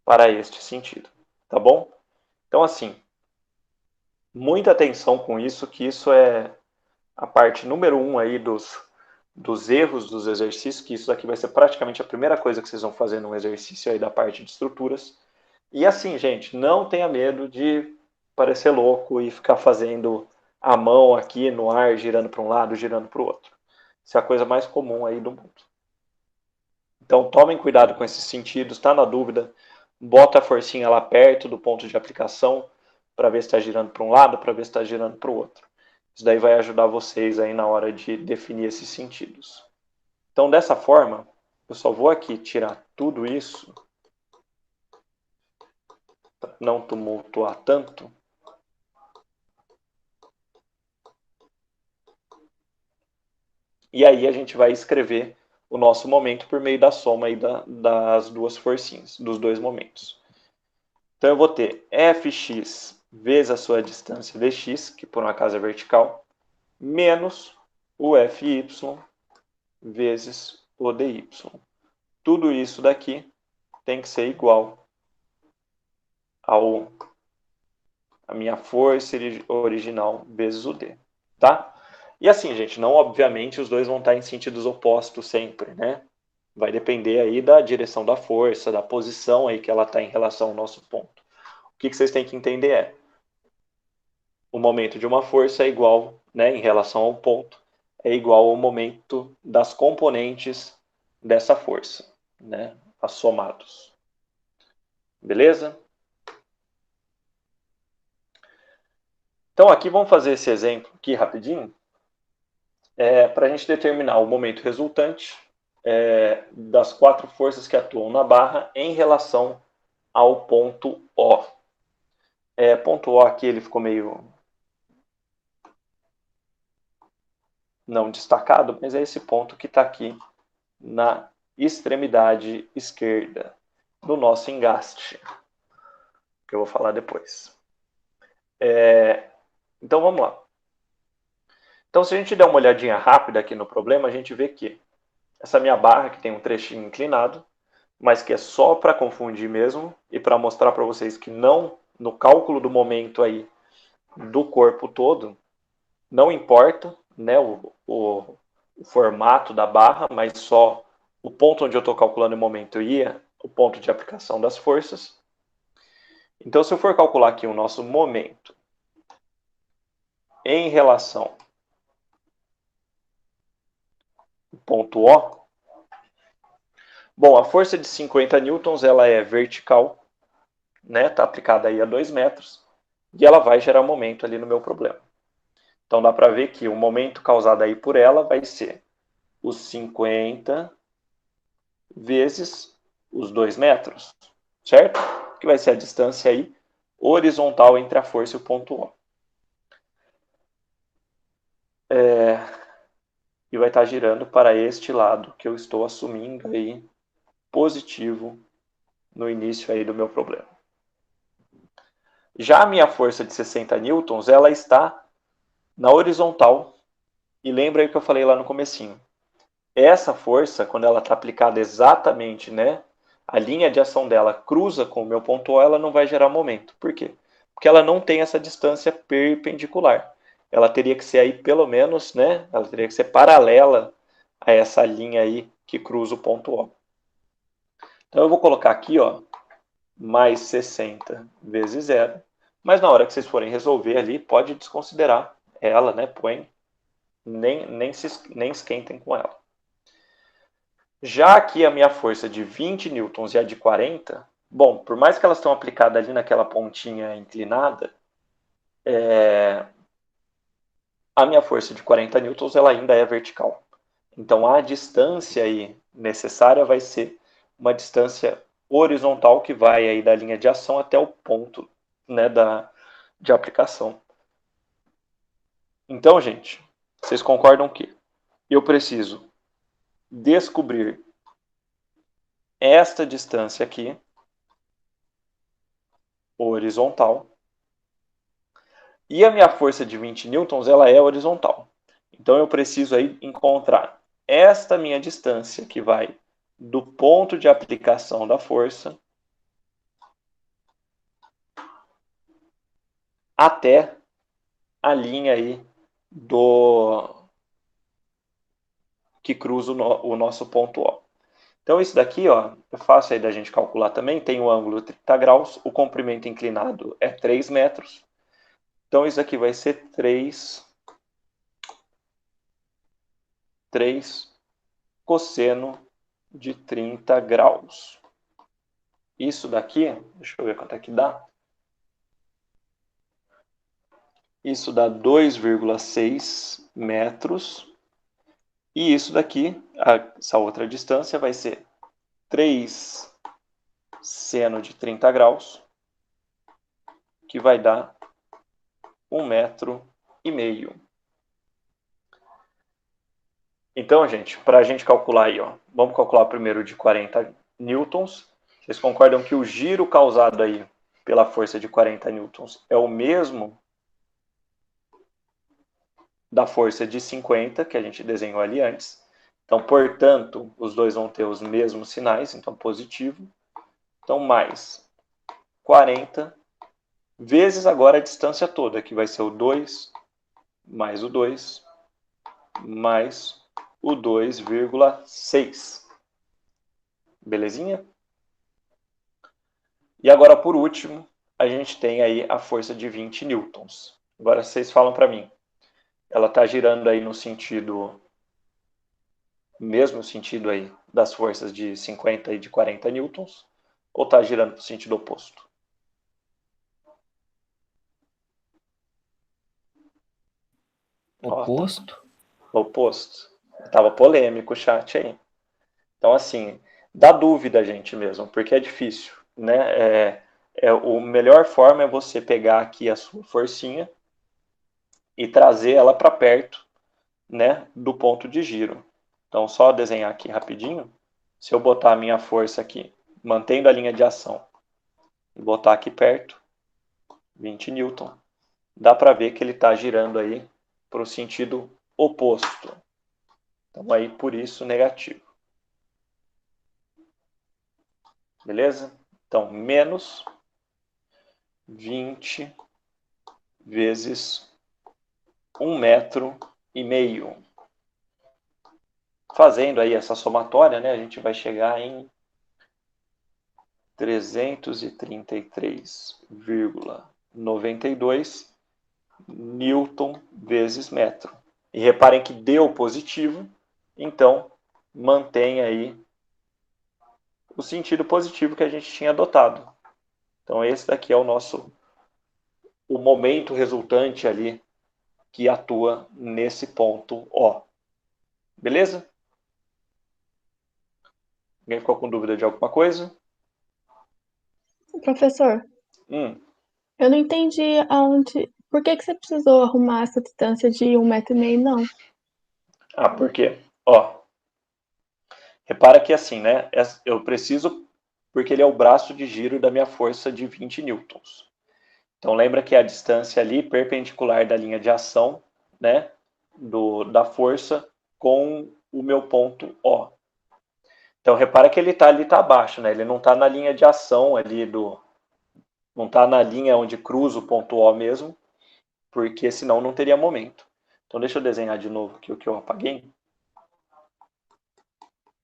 para este sentido, tá bom? Então, assim, muita atenção com isso, que isso é a parte número 1 aí dos erros dos exercícios, que isso aqui vai ser praticamente a primeira coisa que vocês vão fazer no exercício aí da parte de estruturas. E assim, gente, não tenha medo de parecer louco e ficar fazendo a mão aqui no ar, girando para um lado, girando para o outro. Isso é a coisa mais comum aí do mundo. Então, tomem cuidado com esses sentidos, tá na dúvida, bota a forcinha lá perto do ponto de aplicação para ver se está girando para um lado, para ver se está girando para o outro. Isso daí vai ajudar vocês aí na hora de definir esses sentidos. Então, dessa forma, eu só vou aqui tirar tudo isso, para não tumultuar tanto. E aí a gente vai escrever o nosso momento por meio da soma aí das duas forcinhas, dos dois momentos. Então eu vou ter Fx vezes a sua distância dx, que por um acaso é vertical, menos o Fy vezes o dy. Tudo isso daqui tem que ser igual a minha força original vezes o d, tá? E assim, gente, não obviamente os dois vão estar em sentidos opostos sempre, né? Vai depender aí da direção da força, da posição aí que ela está em relação ao nosso ponto. O que vocês têm que entender é o momento de uma força é igual, né, em relação ao ponto, é igual ao momento das componentes dessa força, né, as somados. Beleza? Então aqui vamos fazer esse exemplo aqui rapidinho, para a gente determinar o momento resultante das 4 forças que atuam na barra em relação ao ponto O. Ponto O aqui ele ficou meio não destacado, mas é esse ponto que está aqui na extremidade esquerda do nosso engaste, que eu vou falar depois. Então vamos lá. Então se a gente der uma olhadinha rápida aqui no problema, a gente vê que essa minha barra que tem um trechinho inclinado, mas que é só para confundir mesmo e para mostrar para vocês que não, no cálculo do momento aí do corpo todo, não importa, né, o formato da barra, mas só o ponto onde eu estou calculando o momento e o ponto de aplicação das forças. Então, se eu for calcular aqui o nosso momento em relação ao ponto O, bom, a força de 50 newtons ela é vertical, né, está aplicada aí a 2 metros, e ela vai gerar momento ali no meu problema. Então dá para ver que o momento causado aí por ela vai ser os 50 vezes os 2 metros, certo? Que vai ser a distância aí horizontal entre a força e o ponto O. E vai estar girando para este lado que eu estou assumindo aí positivo no início aí do meu problema. Já a minha força de 60 newtons, ela está na horizontal. E lembra aí que eu falei lá no comecinho. Essa força, quando ela está aplicada exatamente, né, a linha de ação dela cruza com o meu ponto O, ela não vai gerar momento. Por quê? Porque ela não tem essa distância perpendicular. Ela teria que ser aí pelo menos, né, ela teria que ser paralela a essa linha aí que cruza o ponto O. Então eu vou colocar aqui, ó, mais 60 vezes 0. Mas na hora que vocês forem resolver ali, pode desconsiderar ela, né, põe, nem esquentem com ela. Já aqui a minha força de 20 newtons e a de 40, bom, por mais que elas estão aplicadas ali naquela pontinha inclinada, a minha força de 40 newtons ela ainda é vertical. Então a distância aí necessária vai ser uma distância horizontal que vai aí da linha de ação até o ponto, né, de aplicação. Então, gente, vocês concordam que eu preciso descobrir esta distância aqui, horizontal, e a minha força de 20 newtons ela é horizontal. Então eu preciso aí encontrar esta minha distância que vai do ponto de aplicação da força até a linha aí que cruza o nosso ponto O. Então isso daqui, ó, é fácil aí da gente calcular também, tem o ângulo 30 graus, o comprimento inclinado é 3 metros. Então isso aqui vai ser 3 cosseno de 30 graus. Isso daqui, deixa eu ver quanto é que dá. Isso dá 2,6 metros. E isso daqui, essa outra distância, vai ser 3 seno de 30 graus, que vai dar 1,5 metro. Então, gente, para a gente calcular aí, ó, vamos calcular primeiro de 40 newtons. Vocês concordam que o giro causado aí pela força de 40 newtons é o mesmo da força de 50 que a gente desenhou ali antes? Então, portanto, os dois vão ter os mesmos sinais, então positivo. Então, mais 40 vezes agora a distância toda, que vai ser o 2 mais o 2 mais o 2,6. Belezinha? E agora, por último, a gente tem aí a força de 20 newtons. Agora vocês falam para mim. Ela está girando aí no sentido, mesmo sentido aí das forças de 50 e de 40 newtons, ou está girando para o sentido oposto? Oposto? Ó, oposto. Tava polêmico o chat aí. Então, assim, dá dúvida, gente, mesmo, porque é difícil, né? A melhor forma é você pegar aqui a sua forcinha e trazer ela para perto, né, do ponto de giro. Então, só desenhar aqui rapidinho. Se eu botar a minha força aqui, mantendo a linha de ação, e botar aqui perto, 20 newton, dá para ver que ele está girando aí para o sentido oposto. Então, aí, por isso, negativo. Beleza? Então, menos 20 vezes 1,5 metro. Fazendo aí essa somatória, né, a gente vai chegar em 333,92 newton vezes metro. E reparem que deu positivo, então mantém aí o sentido positivo que a gente tinha adotado. Então esse daqui é o momento resultante ali que atua nesse ponto O. Beleza? Alguém ficou com dúvida de alguma coisa? Professor, eu não entendi aonde. Por que você precisou arrumar essa distância de 1,5 metro, não? Ah, por quê? Ó, repara que assim, né? Eu preciso, porque ele é o braço de giro da minha força de 20 newtons. Então lembra que a distância ali perpendicular da linha de ação, né, da força com o meu ponto O. Então repara que ele está ali, tá abaixo, né? Ele não está na linha de ação ali não está na linha onde cruza o ponto O mesmo, porque senão não teria momento. Então deixa eu desenhar de novo aqui o que eu apaguei.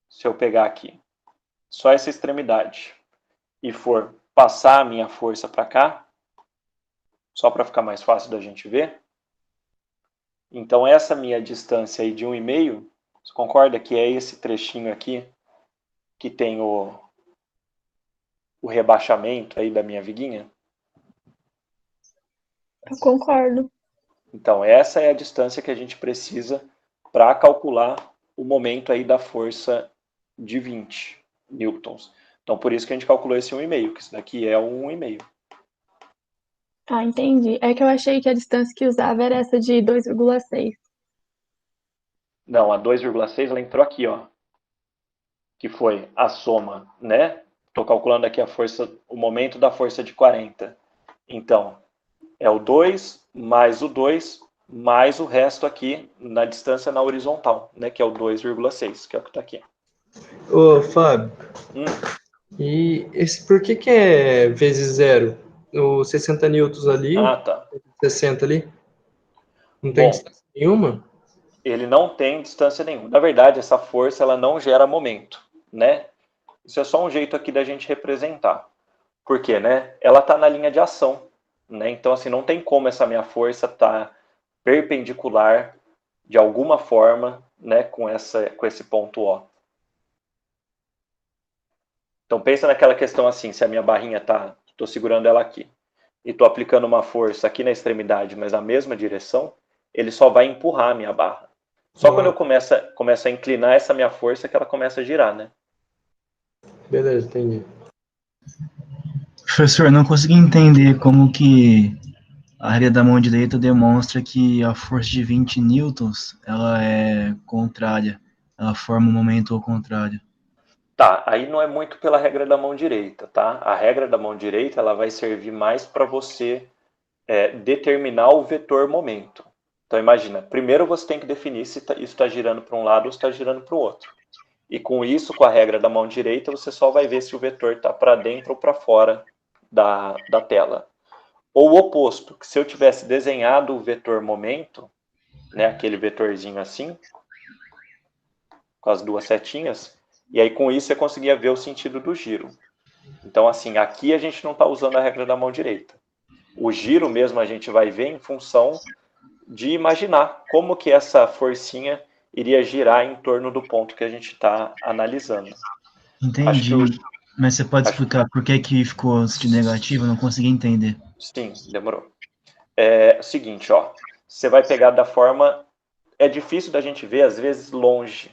Se eu pegar aqui só essa extremidade e for passar a minha força para cá, só para ficar mais fácil da gente ver. Então essa minha distância aí de 1,5, você concorda que é esse trechinho aqui que tem o rebaixamento aí da minha viguinha? Eu concordo. Então essa é a distância que a gente precisa para calcular o momento aí da força de 20 newtons. Então por isso que a gente calculou esse 1,5, que isso daqui é um 1,5. Ah, entendi. É que eu achei que a distância que usava era essa de 2,6. Não, a 2,6 ela entrou aqui, ó. Que foi a soma, né? Estou calculando aqui a força, o momento da força de 40. Então, é o 2 mais o 2 mais o resto aqui na distância na horizontal, né? Que é o 2,6, que é o que está aqui. Ô, Fábio, e por que é vezes zero? O 60 newtons ali, Tá. 60 ali, não tem distância nenhuma? Ele não tem distância nenhuma. Na verdade, essa força ela não gera momento, né? Isso é só um jeito aqui da gente representar. Por quê, né? Ela está na linha de ação, né? Então, assim, não tem como essa minha força estar perpendicular de alguma forma, né, com esse ponto O. Então, pensa naquela questão assim, se a minha barrinha estou segurando ela aqui, e estou aplicando uma força aqui na extremidade, mas na mesma direção, ele só vai empurrar a minha barra. Só quando eu começo a inclinar essa minha força que ela começa a girar, né? Beleza, entendi. Professor, eu não consegui entender como que a área da mão direita demonstra que a força de 20 newtons ela é contrária. ela forma um momento ao contrário. Tá, aí não é muito pela regra da mão direita, tá? A regra da mão direita, ela vai servir mais para você determinar o vetor momento. Então imagina, primeiro você tem que definir se isso está girando para um lado ou se está girando para o outro. E com isso, com a regra da mão direita, você só vai ver se o vetor está para dentro ou para fora da tela. Ou o oposto, que se eu tivesse desenhado o vetor momento, né, aquele vetorzinho assim, com as duas setinhas, e aí com isso você conseguia ver o sentido do giro. Então assim, aqui a gente não está usando a regra da mão direita. O giro mesmo a gente vai ver em função de imaginar como que essa forcinha iria girar em torno do ponto que a gente está analisando. Entendi. Mas você pode explicar por que ficou de negativo? Eu não consegui entender. Sim, demorou. É o seguinte, ó. Você vai pegar da forma... É difícil da gente ver, às vezes, longe,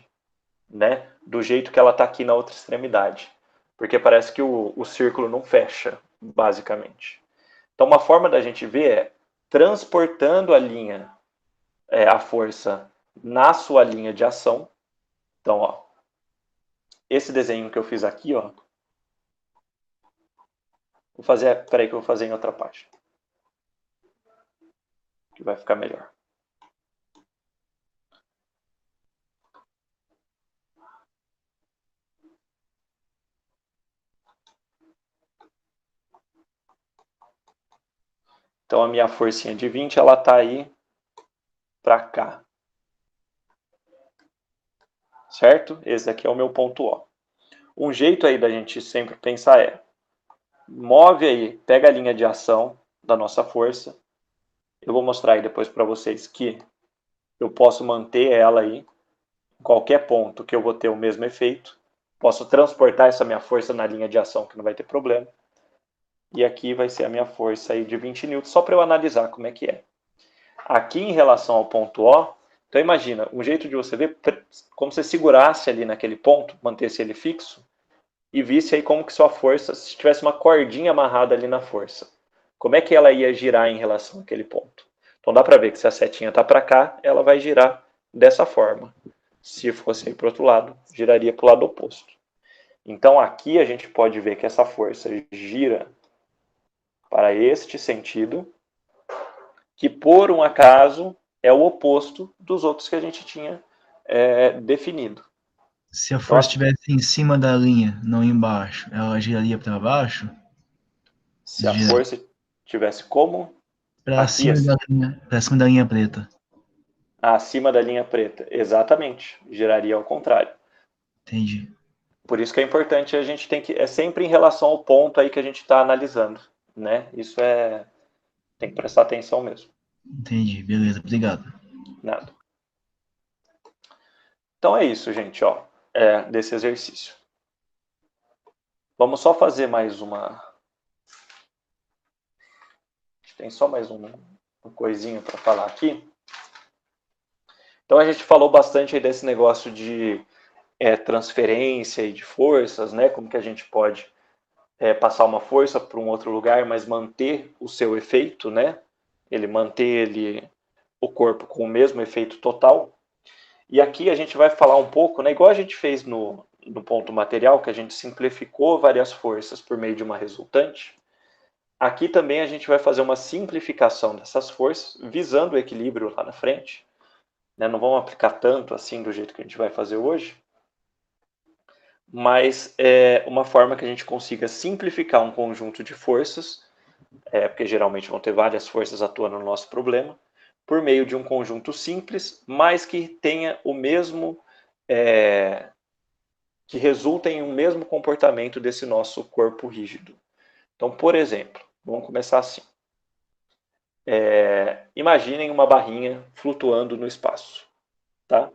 né? Do jeito que ela está aqui na outra extremidade. Porque parece que o círculo não fecha, basicamente. Então, uma forma da gente ver é transportando a linha, a força na sua linha de ação. Então, ó, esse desenho que eu fiz aqui, ó, peraí que eu vou fazer em outra página, que vai ficar melhor. Então a minha forcinha de 20, ela tá aí para cá. Certo? Esse aqui é o meu ponto O. Um jeito aí da gente sempre pensar é, move aí, pega a linha de ação da nossa força. Eu vou mostrar aí depois para vocês que eu posso manter ela aí em qualquer ponto que eu vou ter o mesmo efeito. Posso transportar essa minha força na linha de ação que não vai ter problema. E aqui vai ser a minha força aí de 20 newtons, só para eu analisar como é que é. Aqui em relação ao ponto O, então imagina, um jeito de você ver como se você segurasse ali naquele ponto, mantesse ele fixo, e visse aí como que sua força, se tivesse uma cordinha amarrada ali na força, como é que ela ia girar em relação àquele ponto. Então dá para ver que se a setinha está para cá, ela vai girar dessa forma. Se fosse aí para o outro lado, giraria para o lado oposto. Então aqui a gente pode ver que essa força gira para este sentido, que por um acaso é o oposto dos outros que a gente tinha definido. Se a força estivesse em cima da linha, não embaixo, ela giraria para baixo? Se a força tivesse como? Para cima da linha preta. Acima da linha preta, exatamente. Giraria ao contrário. Entendi. Por isso que é importante, a gente tem que... É sempre em relação ao ponto aí que a gente está analisando, né? Isso tem que prestar atenção mesmo. Entendi, beleza, obrigado. Nada. Então é isso, gente, ó, desse exercício. Vamos só fazer mais uma... Tem só mais uma coisinha para falar aqui. Então a gente falou bastante aí desse negócio de transferência e de forças, né? Como que a gente pode passar uma força para um outro lugar, mas manter o seu efeito, né? Manter o corpo com o mesmo efeito total. E aqui a gente vai falar um pouco, né? Igual a gente fez no ponto material, que a gente simplificou várias forças por meio de uma resultante. Aqui também a gente vai fazer uma simplificação dessas forças, visando o equilíbrio lá na frente. Né? Não vamos aplicar tanto assim do jeito que a gente vai fazer hoje, mas é uma forma que a gente consiga simplificar um conjunto de forças, porque geralmente vão ter várias forças atuando no nosso problema, por meio de um conjunto simples, mas que tenha o mesmo, que resulta em um mesmo comportamento desse nosso corpo rígido. Então, por exemplo, vamos começar assim. Imaginem uma barrinha flutuando no espaço, tá?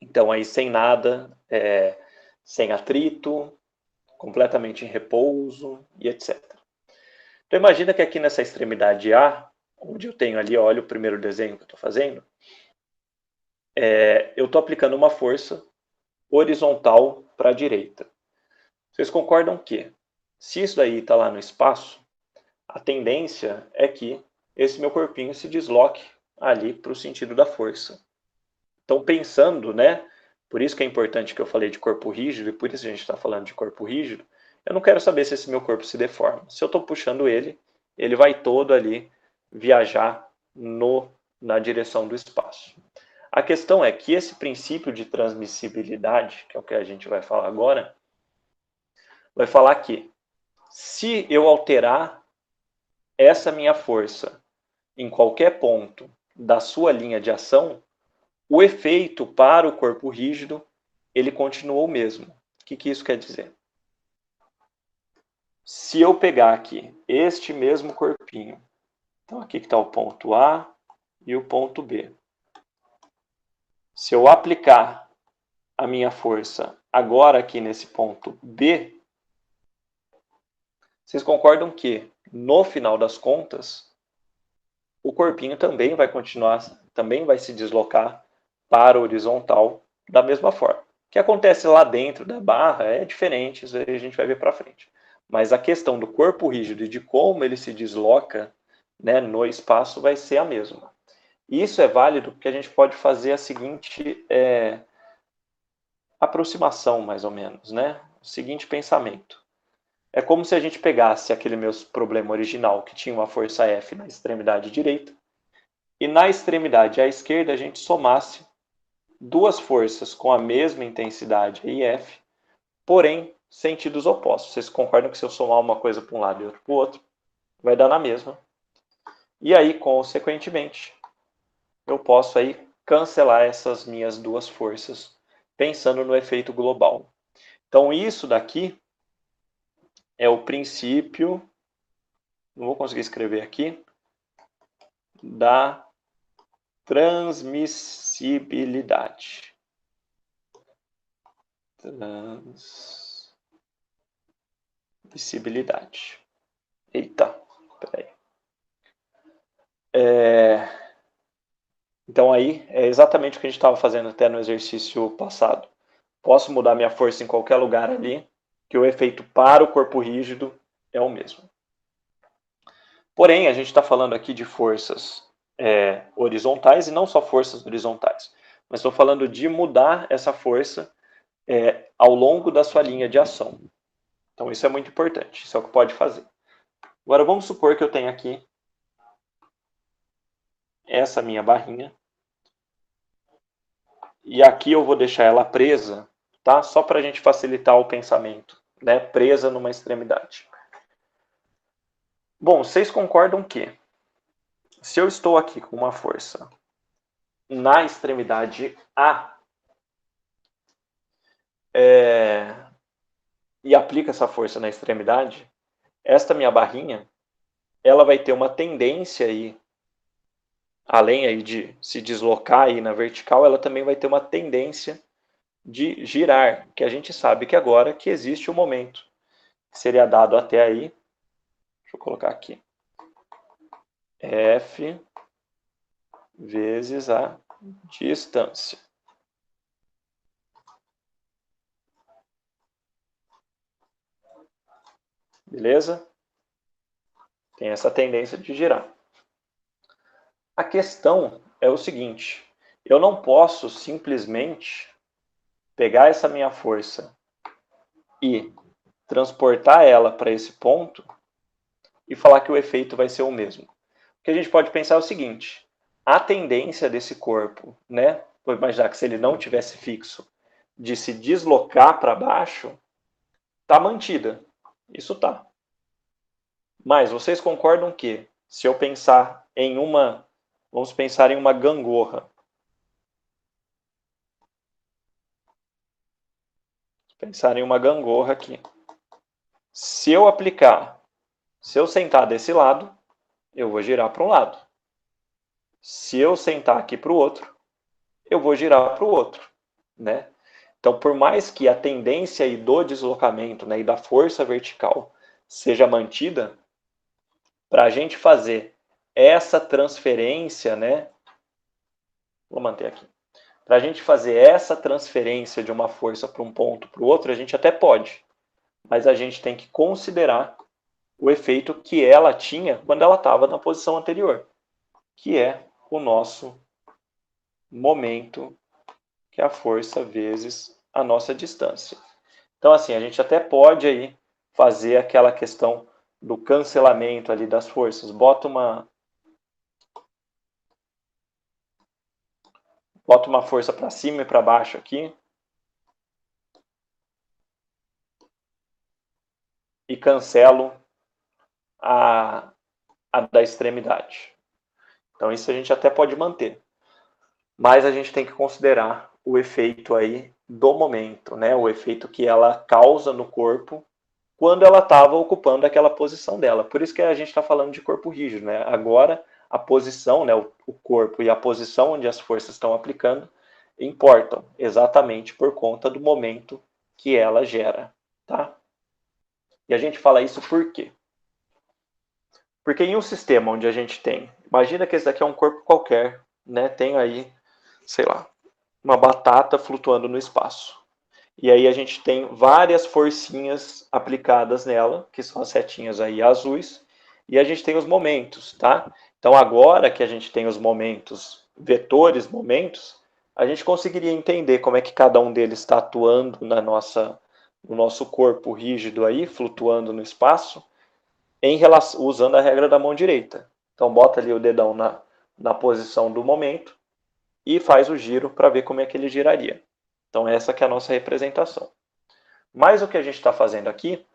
Então, aí sem nada, sem atrito, completamente em repouso e etc. Então, imagina que aqui nessa extremidade A, onde eu tenho ali, olha o primeiro desenho que eu estou fazendo, eu estou aplicando uma força horizontal para a direita. Vocês concordam que, se isso daí está lá no espaço, a tendência é que esse meu corpinho se desloque ali para o sentido da força. Então, pensando, né, Por isso que é importante que eu falei de corpo rígido, e por isso a gente está falando de corpo rígido. Eu não quero saber se esse meu corpo se deforma. Se eu estou puxando ele, ele vai todo ali viajar na direção do espaço. A questão é que esse princípio de transmissibilidade, que é o que a gente vai falar agora, vai falar que se eu alterar essa minha força em qualquer ponto da sua linha de ação, o efeito para o corpo rígido, ele continua o mesmo. O que isso quer dizer? Se eu pegar aqui este mesmo corpinho, então aqui que está o ponto A e o ponto B. Se eu aplicar a minha força agora aqui nesse ponto B, vocês concordam que, no final das contas, o corpinho também vai continuar, também vai se deslocar para a horizontal da mesma forma. O que acontece lá dentro da barra é diferente, isso aí a gente vai ver para frente. Mas a questão do corpo rígido e de como ele se desloca, né, no espaço vai ser a mesma. Isso é válido porque a gente pode fazer a seguinte aproximação, mais ou menos, né? O seguinte pensamento. É como se a gente pegasse aquele meu problema original, que tinha uma força F na extremidade direita, e na extremidade à esquerda a gente somasse duas forças com a mesma intensidade F, porém sentidos opostos. Vocês concordam que se eu somar uma coisa para um lado e outra para o outro, vai dar na mesma. E aí, consequentemente, eu posso aí cancelar essas minhas duas forças, pensando no efeito global. Então, isso daqui é o princípio, não vou conseguir escrever aqui, da transmissibilidade. Transmissibilidade. Eita, peraí. Então aí é exatamente o que a gente estava fazendo até no exercício passado. Posso mudar minha força em qualquer lugar ali, que o efeito para o corpo rígido é o mesmo. Porém, a gente está falando aqui de forças horizontais e não só forças horizontais, mas estou falando de mudar essa força ao longo da sua linha de ação. Então isso é muito importante, isso é o que pode fazer. Agora vamos supor que eu tenho aqui essa minha barrinha, e aqui eu vou deixar ela presa, tá? Só para a gente facilitar o pensamento, né? Presa numa extremidade. Bom, vocês concordam que se eu estou aqui com uma força na extremidade A e aplico essa força na extremidade, esta minha barrinha, ela vai ter uma tendência aí, além aí de se deslocar aí na vertical, ela também vai ter uma tendência de girar, que a gente sabe que agora que existe um momento que seria dado até aí, deixa eu colocar aqui, F vezes a distância. Beleza? Tem essa tendência de girar. A questão é o seguinte, eu não posso simplesmente pegar essa minha força e transportar ela para esse ponto e falar que o efeito vai ser o mesmo. O que a gente pode pensar é o seguinte, a tendência desse corpo, né, vou imaginar que se ele não tivesse fixo, de se deslocar para baixo, está mantida. Isso está. Mas vocês concordam que, se eu pensar em uma, vamos pensar em uma gangorra. Pensar em uma gangorra aqui. Se eu sentar desse lado, eu vou girar para um lado. Se eu sentar aqui para o outro, eu vou girar para o outro, né? Então, por mais que a tendência aí do deslocamento, né, e da força vertical seja mantida, para a gente fazer essa transferência, né? Vou manter aqui. Para a gente fazer essa transferência de uma força para um ponto para o outro, a gente até pode, mas a gente tem que considerar o efeito que ela tinha quando ela estava na posição anterior, que é o nosso momento, que que é a força vezes a nossa distância. Então, assim, a gente até pode aí fazer aquela questão do cancelamento ali das forças. Bota uma força para cima e para baixo aqui. E cancelo a da extremidade. Então, isso a gente até pode manter. Mas a gente tem que considerar o efeito aí do momento, né? O efeito que ela causa no corpo quando ela estava ocupando aquela posição dela. Por isso que a gente está falando de corpo rígido, né? Agora, a posição, né, o corpo e a posição onde as forças estão aplicando importam, exatamente por conta do momento que ela gera, tá? E a gente fala isso por quê? Porque em um sistema onde a gente tem, imagina que esse daqui é um corpo qualquer, né? Tem aí, sei lá, uma batata flutuando no espaço. E aí a gente tem várias forcinhas aplicadas nela, que são as setinhas aí azuis, e a gente tem os momentos, tá? Então agora que a gente tem os momentos, vetores, momentos, a gente conseguiria entender como é que cada um deles está atuando no nosso corpo rígido aí, flutuando no espaço, usando a regra da mão direita. Então bota ali o dedão na posição do momento e faz o giro para ver como é que ele giraria. Então essa que é a nossa representação. Mas o que a gente está fazendo aqui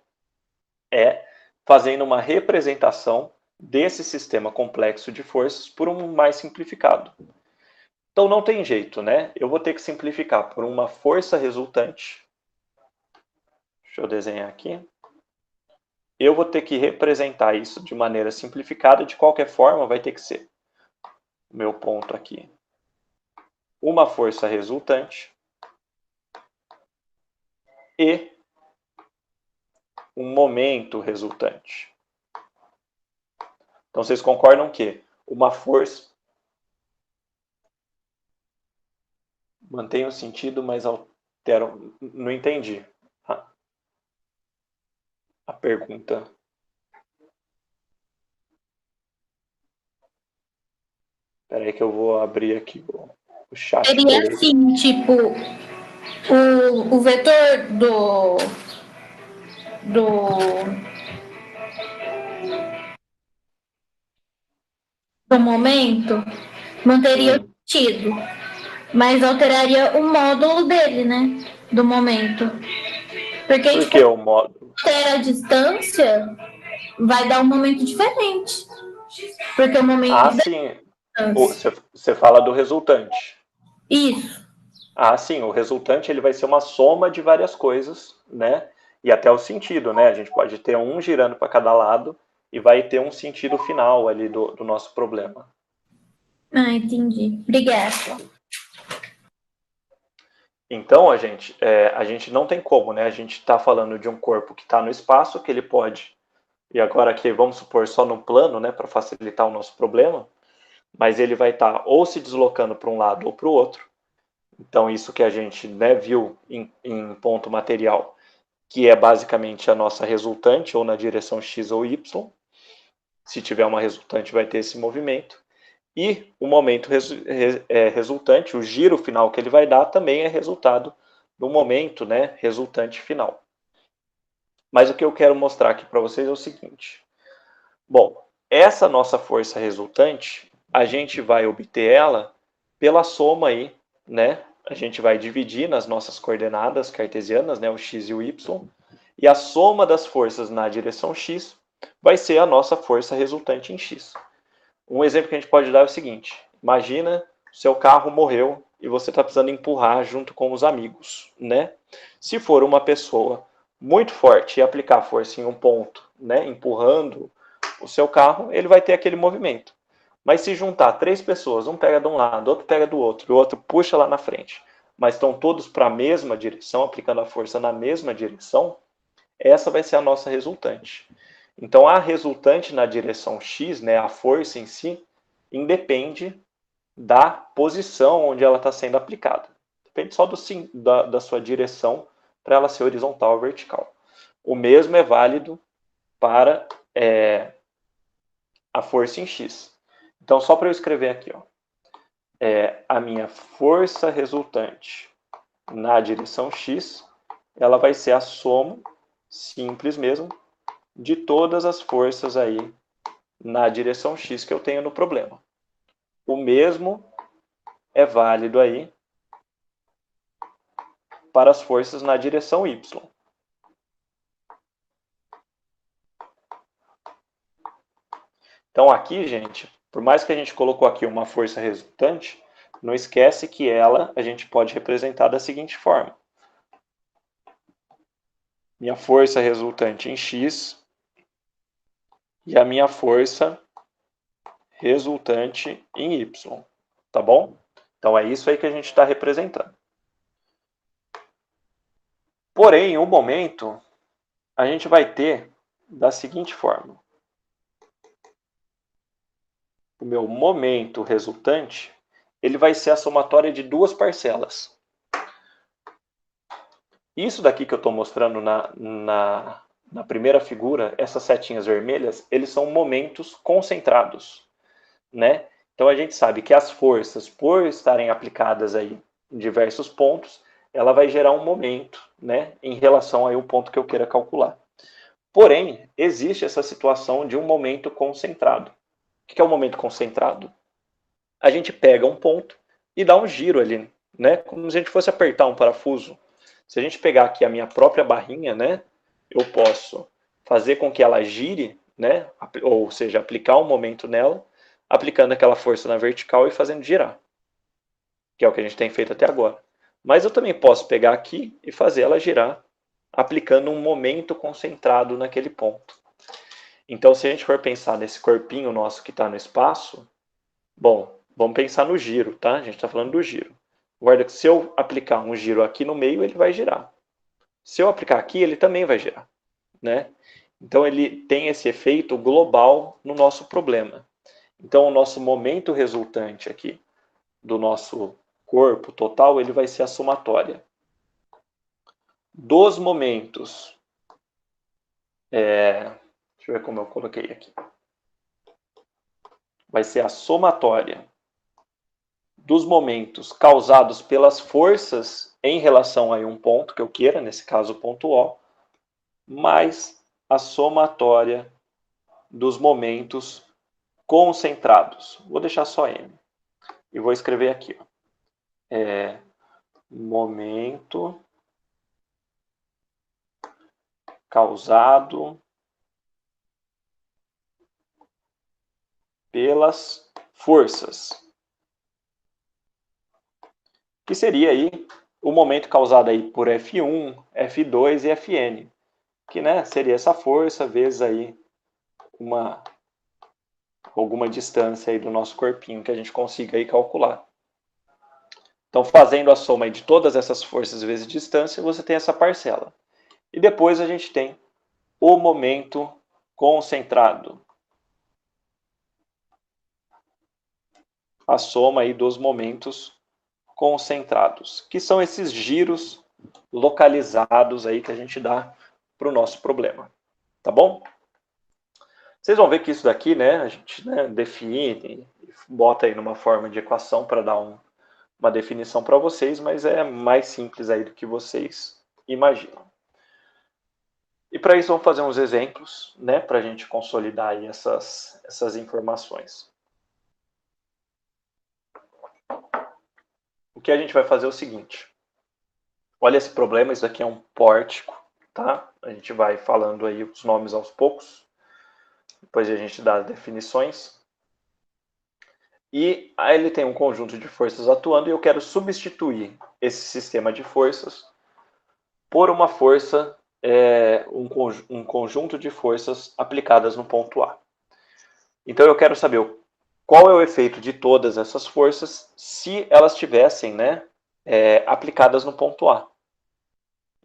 é fazendo uma representação desse sistema complexo de forças por um mais simplificado. Então não tem jeito, né? Eu vou ter que simplificar por uma força resultante. Deixa eu desenhar aqui. Eu vou ter que representar isso de maneira simplificada. De qualquer forma, vai ter que ser o meu ponto aqui. Uma força resultante e um momento resultante. Então, vocês concordam que uma força mantém o sentido, mas altera... Não entendi a pergunta. Espera aí que eu vou abrir aqui o chat. Seria assim, tipo, o vetor do momento manteria o sentido, mas alteraria o módulo dele, né? Do momento. Porque Por que o módulo? altera a distância, vai dar um momento diferente. Porque o momento. Ah, sim. Você fala do resultante. Isso. Ah, sim. O resultante ele vai ser uma soma de várias coisas, né? E até o sentido, né? A gente pode ter um girando para cada lado e vai ter um sentido final ali do nosso problema. Ah, entendi. Obrigada. Então, a gente não tem como, né? A gente está falando de um corpo que está no espaço, que ele pode, e agora aqui vamos supor só no plano, né, para facilitar o nosso problema, mas ele vai estar ou se deslocando para um lado ou para o outro. Então, isso que a gente, né, viu em ponto material, que é basicamente a nossa resultante, ou na direção X ou Y. Se tiver uma resultante, vai ter esse movimento. E o momento resultante, o giro final que ele vai dar, também é resultado do momento, né, resultante final. Mas o que eu quero mostrar aqui para vocês é o seguinte. Bom, essa nossa força resultante, a gente vai obter ela pela soma aí, né? A gente vai dividir nas nossas coordenadas cartesianas, né, o x e o y, e a soma das forças na direção x vai ser a nossa força resultante em x. Um exemplo que a gente pode dar é o seguinte: imagina seu carro morreu e você está precisando empurrar junto com os amigos, né? Se for uma pessoa muito forte e aplicar força em um ponto, né, empurrando o seu carro, ele vai ter aquele movimento. Mas se juntar 3 pessoas, um pega de um lado, outro pega do outro, e o outro puxa lá na frente, mas estão todos para a mesma direção, aplicando a força na mesma direção, essa vai ser a nossa resultante. Então, a resultante na direção X, né, a força em si, independe da posição onde ela está sendo aplicada. Depende só da sua direção para ela ser horizontal ou vertical. O mesmo é válido para a força em X. Então, só para eu escrever aqui, ó, a minha força resultante na direção x, ela vai ser a soma, simples mesmo, de todas as forças aí na direção x que eu tenho no problema. O mesmo é válido aí para as forças na direção y. Então aqui, gente, por mais que a gente colocou aqui uma força resultante, não esquece que ela a gente pode representar da seguinte forma. Minha força resultante em x e a minha força resultante em y. Tá bom? Então é isso aí que a gente está representando. Porém, o momento a gente vai ter da seguinte forma. O meu momento resultante, ele vai ser a somatória de duas parcelas. Isso daqui que eu estou mostrando na primeira figura, essas setinhas vermelhas, eles são momentos concentrados, né? Então a gente sabe que as forças, por estarem aplicadas aí em diversos pontos, ela vai gerar um momento, né, em relação aí ao ponto que eu queira calcular. Porém, existe essa situação de um momento concentrado. O que é um momento concentrado? A gente pega um ponto e dá um giro ali, né? Como se a gente fosse apertar um parafuso. Se a gente pegar aqui a minha própria barrinha, né? Eu posso fazer com que ela gire, né? Ou seja, aplicar um momento nela, aplicando aquela força na vertical e fazendo girar. Que é o que a gente tem feito até agora. Mas eu também posso pegar aqui e fazer ela girar, aplicando um momento concentrado naquele ponto. Então, se a gente for pensar nesse corpinho nosso que está no espaço, bom, vamos pensar no giro, tá? A gente está falando do giro. Guarda que se eu aplicar um giro aqui no meio, ele vai girar. Se eu aplicar aqui, ele também vai girar, né? Então, ele tem esse efeito global no nosso problema. Então, o nosso momento resultante aqui do nosso corpo total, ele vai ser a somatória dos momentos. Deixa eu ver como eu coloquei aqui. Vai ser a somatória dos momentos causados pelas forças em relação a um ponto que eu queira, nesse caso o ponto O, mais a somatória dos momentos concentrados. Vou deixar só M. E vou escrever aqui. Ó. Momento causado pelas forças. Que seria aí o momento causado aí por F1, F2 e Fn. Que, né, seria essa força vezes aí alguma distância aí do nosso corpinho que a gente consiga aí calcular. Então, fazendo a soma aí de todas essas forças vezes distância, você tem essa parcela. E depois a gente tem o momento concentrado. A soma aí dos momentos concentrados, que são esses giros localizados aí que a gente dá para o nosso problema. Tá bom? Vocês vão ver que isso daqui, né, a gente, né, define, bota aí numa forma de equação para dar uma definição para vocês, mas é mais simples aí do que vocês imaginam. E para isso vamos fazer uns exemplos, né, para a gente consolidar aí essas informações. O que a gente vai fazer é o seguinte. Olha esse problema, isso aqui é um pórtico, tá? A gente vai falando aí os nomes aos poucos. Depois a gente dá as definições. E aí ele tem um conjunto de forças atuando e eu quero substituir esse sistema de forças por uma força, um conjunto de forças aplicadas no ponto A. Então eu quero saber qual é o efeito de todas essas forças se elas tivessem, né, aplicadas no ponto A.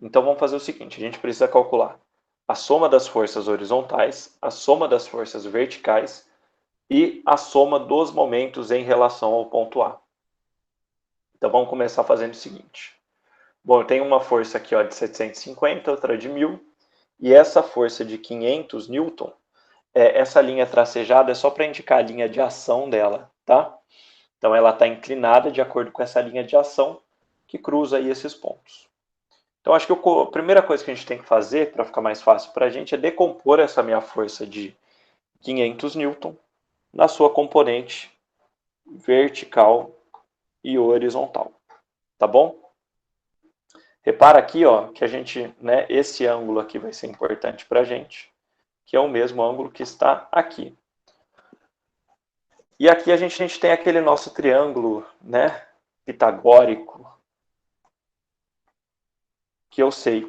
Então vamos fazer o seguinte, a gente precisa calcular a soma das forças horizontais, a soma das forças verticais e a soma dos momentos em relação ao ponto A. Então vamos começar fazendo o seguinte. Bom, eu tenho uma força aqui ó, de 750, outra de 1000, e essa força de 500 newton, essa linha tracejada é só para indicar a linha de ação dela, tá? Então ela está inclinada de acordo com essa linha de ação, que cruza aí esses pontos. Então, acho que a primeira coisa que a gente tem que fazer, para ficar mais fácil para a gente, é decompor essa minha força de 500 newton na sua componente vertical e horizontal. Tá bom? Repara aqui, ó, que a gente, né, esse ângulo aqui vai ser importante para a gente, que é o mesmo ângulo que está aqui. E aqui a gente tem aquele nosso triângulo, né, pitagórico, que eu sei,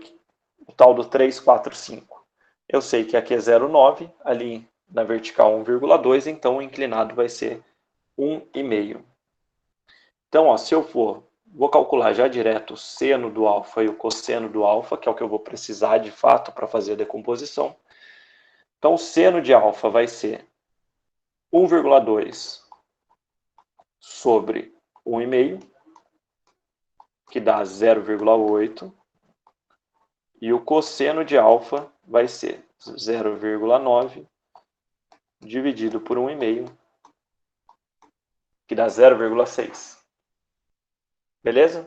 o tal do 3, 4, 5. Eu sei que aqui é 0,9, ali na vertical 1,2, então o inclinado vai ser 1,5. Então, ó, se eu vou calcular já direto o seno do alfa e o cosseno do alfa, que é o que eu vou precisar de fato para fazer a decomposição. Então, o seno de alfa vai ser 1,2 sobre 1,5, que dá 0,8. E o cosseno de alfa vai ser 0,9 dividido por 1,5, que dá 0,6. Beleza?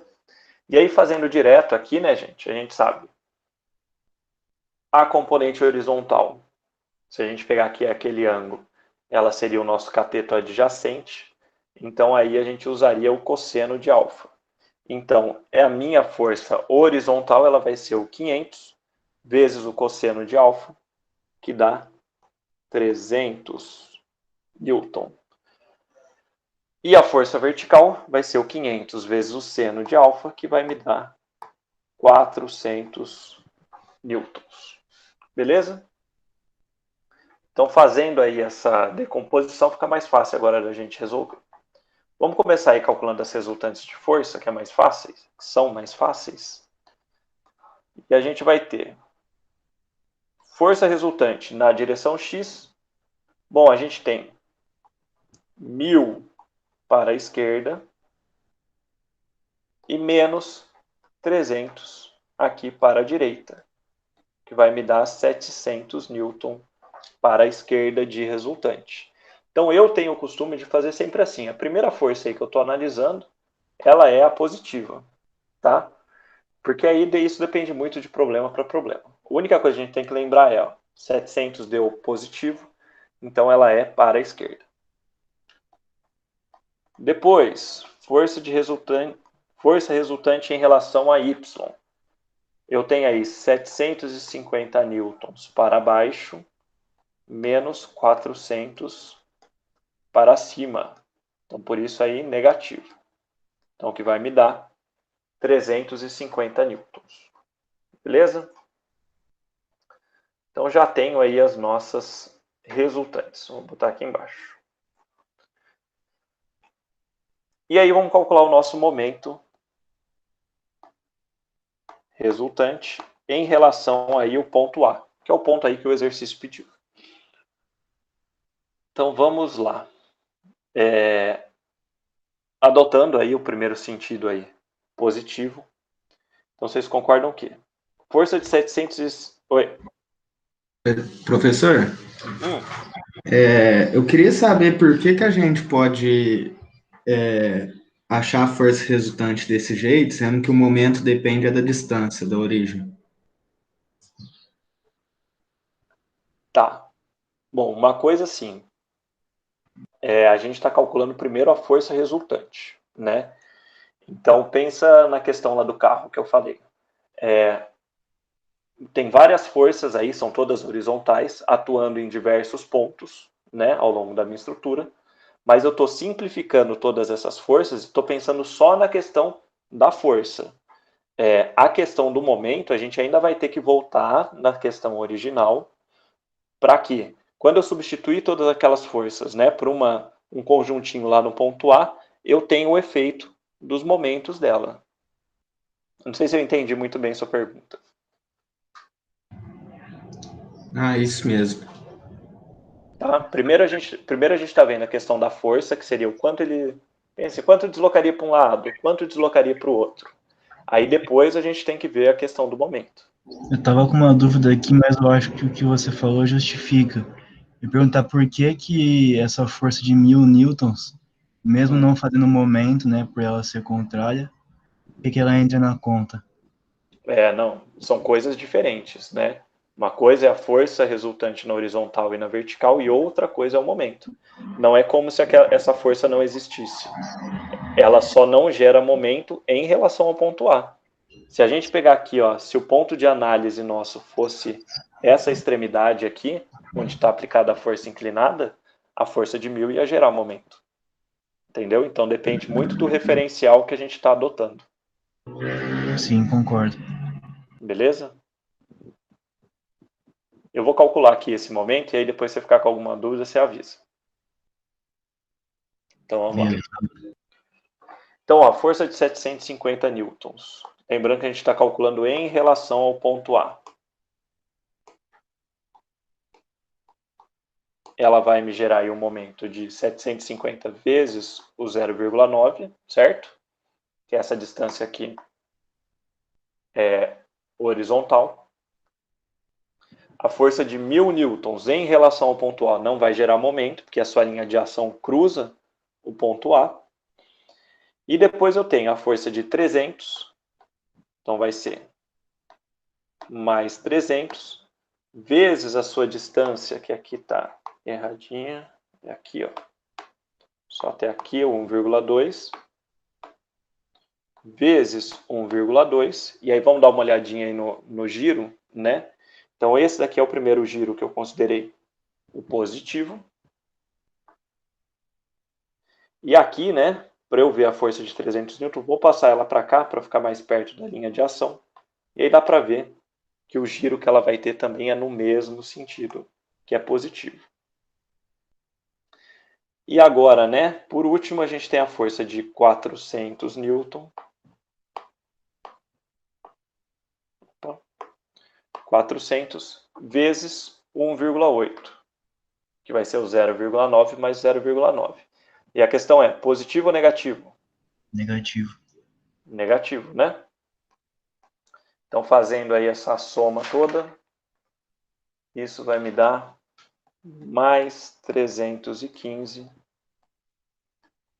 E aí, fazendo direto aqui, né, gente, a gente sabe. A componente horizontal, se a gente pegar aqui aquele ângulo, ela seria o nosso cateto adjacente. Então, aí a gente usaria o cosseno de alfa. Então, a minha força horizontal, ela vai ser o 500 vezes o cosseno de alfa, que dá 300 newton. E a força vertical vai ser o 500 vezes o seno de alfa, que vai me dar 400 newtons. Beleza? Então, fazendo aí essa decomposição, fica mais fácil agora da gente resolver. Vamos começar aí calculando as resultantes de força, que são mais fáceis. E a gente vai ter força resultante na direção X. Bom, a gente tem 1.000 para a esquerda e menos 300 aqui para a direita, que vai me dar 700 newton para a esquerda de resultante. Então, eu tenho o costume de fazer sempre assim. A primeira força aí que eu estou analisando, ela é a positiva, tá? Porque aí isso depende muito de problema para problema. A única coisa que a gente tem que lembrar é, ó, 700 deu positivo, então ela é para a esquerda. Depois, força resultante em relação a Y. Eu tenho aí 750 newtons para baixo, menos 400 para cima. Então, por isso aí, negativo. Então, o que vai me dar 350 newtons. Beleza? Então, já tenho aí as nossas resultantes. Vou botar aqui embaixo. E aí, vamos calcular o nosso momento resultante em relação aí ao ponto A, que é o ponto aí que o exercício pediu. Então, vamos lá. Adotando aí o primeiro sentido aí, positivo. Então, vocês concordam o quê? Força de 700... Oi. Professor, eu queria saber por que a gente pode achar a força resultante desse jeito, sendo que o momento depende da distância, da origem. Tá. Bom, uma coisa assim, a gente está calculando primeiro a força resultante, né? Então, pensa na questão lá do carro que eu falei. Tem várias forças aí, são todas horizontais, atuando em diversos pontos, né, ao longo da minha estrutura, mas eu estou simplificando todas essas forças e estou pensando só na questão da força. A questão do momento, a gente ainda vai ter que voltar na questão original, para que, quando eu substituir todas aquelas forças, né, por um conjuntinho lá no ponto A, eu tenho o efeito dos momentos dela. Não sei se eu entendi muito bem sua pergunta. Ah, isso mesmo. Tá? Primeiro a gente está vendo a questão da força, que seria o quanto ele... Pense, quanto deslocaria para um lado, quanto deslocaria para o outro. Aí depois a gente tem que ver a questão do momento. Eu estava com uma dúvida aqui, mas eu acho que o que você falou justifica. E perguntar por que essa força de 1.000 newtons, mesmo não fazendo momento, né, por ela ser contrária, que ela entra na conta? Não, são coisas diferentes, né? Uma coisa é a força resultante na horizontal e na vertical, e outra coisa é o momento. Não é como se essa força não existisse. Ela só não gera momento em relação ao ponto A. Se a gente pegar aqui, ó, se o ponto de análise nosso fosse essa extremidade aqui, onde está aplicada a força inclinada, a força de 1000 ia gerar momento. Entendeu? Então depende muito do referencial que a gente está adotando. Sim, concordo. Beleza? Eu vou calcular aqui esse momento, e aí depois você ficar com alguma dúvida, você avisa. Então vamos lá. Então, ó, força de 750 newtons. Lembrando que a gente está calculando em relação ao ponto A. Ela vai me gerar aí um momento de 750 vezes o 0,9, certo? Que essa distância aqui é horizontal. A força de 1000 newtons em relação ao ponto A não vai gerar momento, porque a sua linha de ação cruza o ponto A. E depois eu tenho a força de 300, então vai ser mais 300, vezes a sua distância, que aqui está erradinha, é aqui, ó, só até aqui, 1,2, vezes 1,2, e aí vamos dar uma olhadinha aí no giro, né? Então esse daqui é o primeiro giro que eu considerei o positivo. E aqui, né, para eu ver a força de 300 N, vou passar ela para cá, para ficar mais perto da linha de ação. E aí dá para ver que o giro que ela vai ter também é no mesmo sentido, que é positivo. E agora, né, por último, a gente tem a força de 400 Newton. 400 vezes 1,8, que vai ser o 0,9 mais 0,9. E a questão é, positivo ou negativo? Negativo. Negativo, né? Então, fazendo aí essa soma toda, isso vai me dar mais 315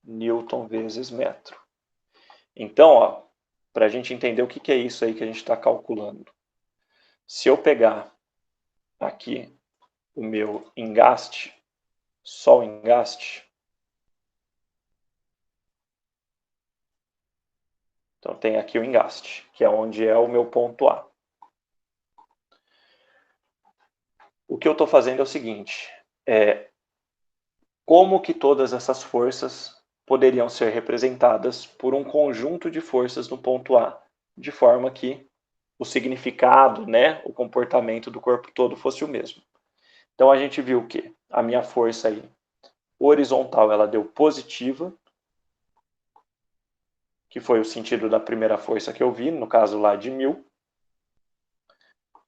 Newton vezes metro. Então, ó, para a gente entender o que é isso aí que a gente está calculando. Se eu pegar aqui o meu engaste, só o engaste, então tem aqui o engaste, que é onde é o meu ponto A. O que eu estou fazendo é o seguinte, como que todas essas forças poderiam ser representadas por um conjunto de forças no ponto A, de forma que o significado, né, o comportamento do corpo todo fosse o mesmo. Então a gente viu que a minha força aí horizontal ela deu positiva, que foi o sentido da primeira força que eu vi, no caso lá de 1000,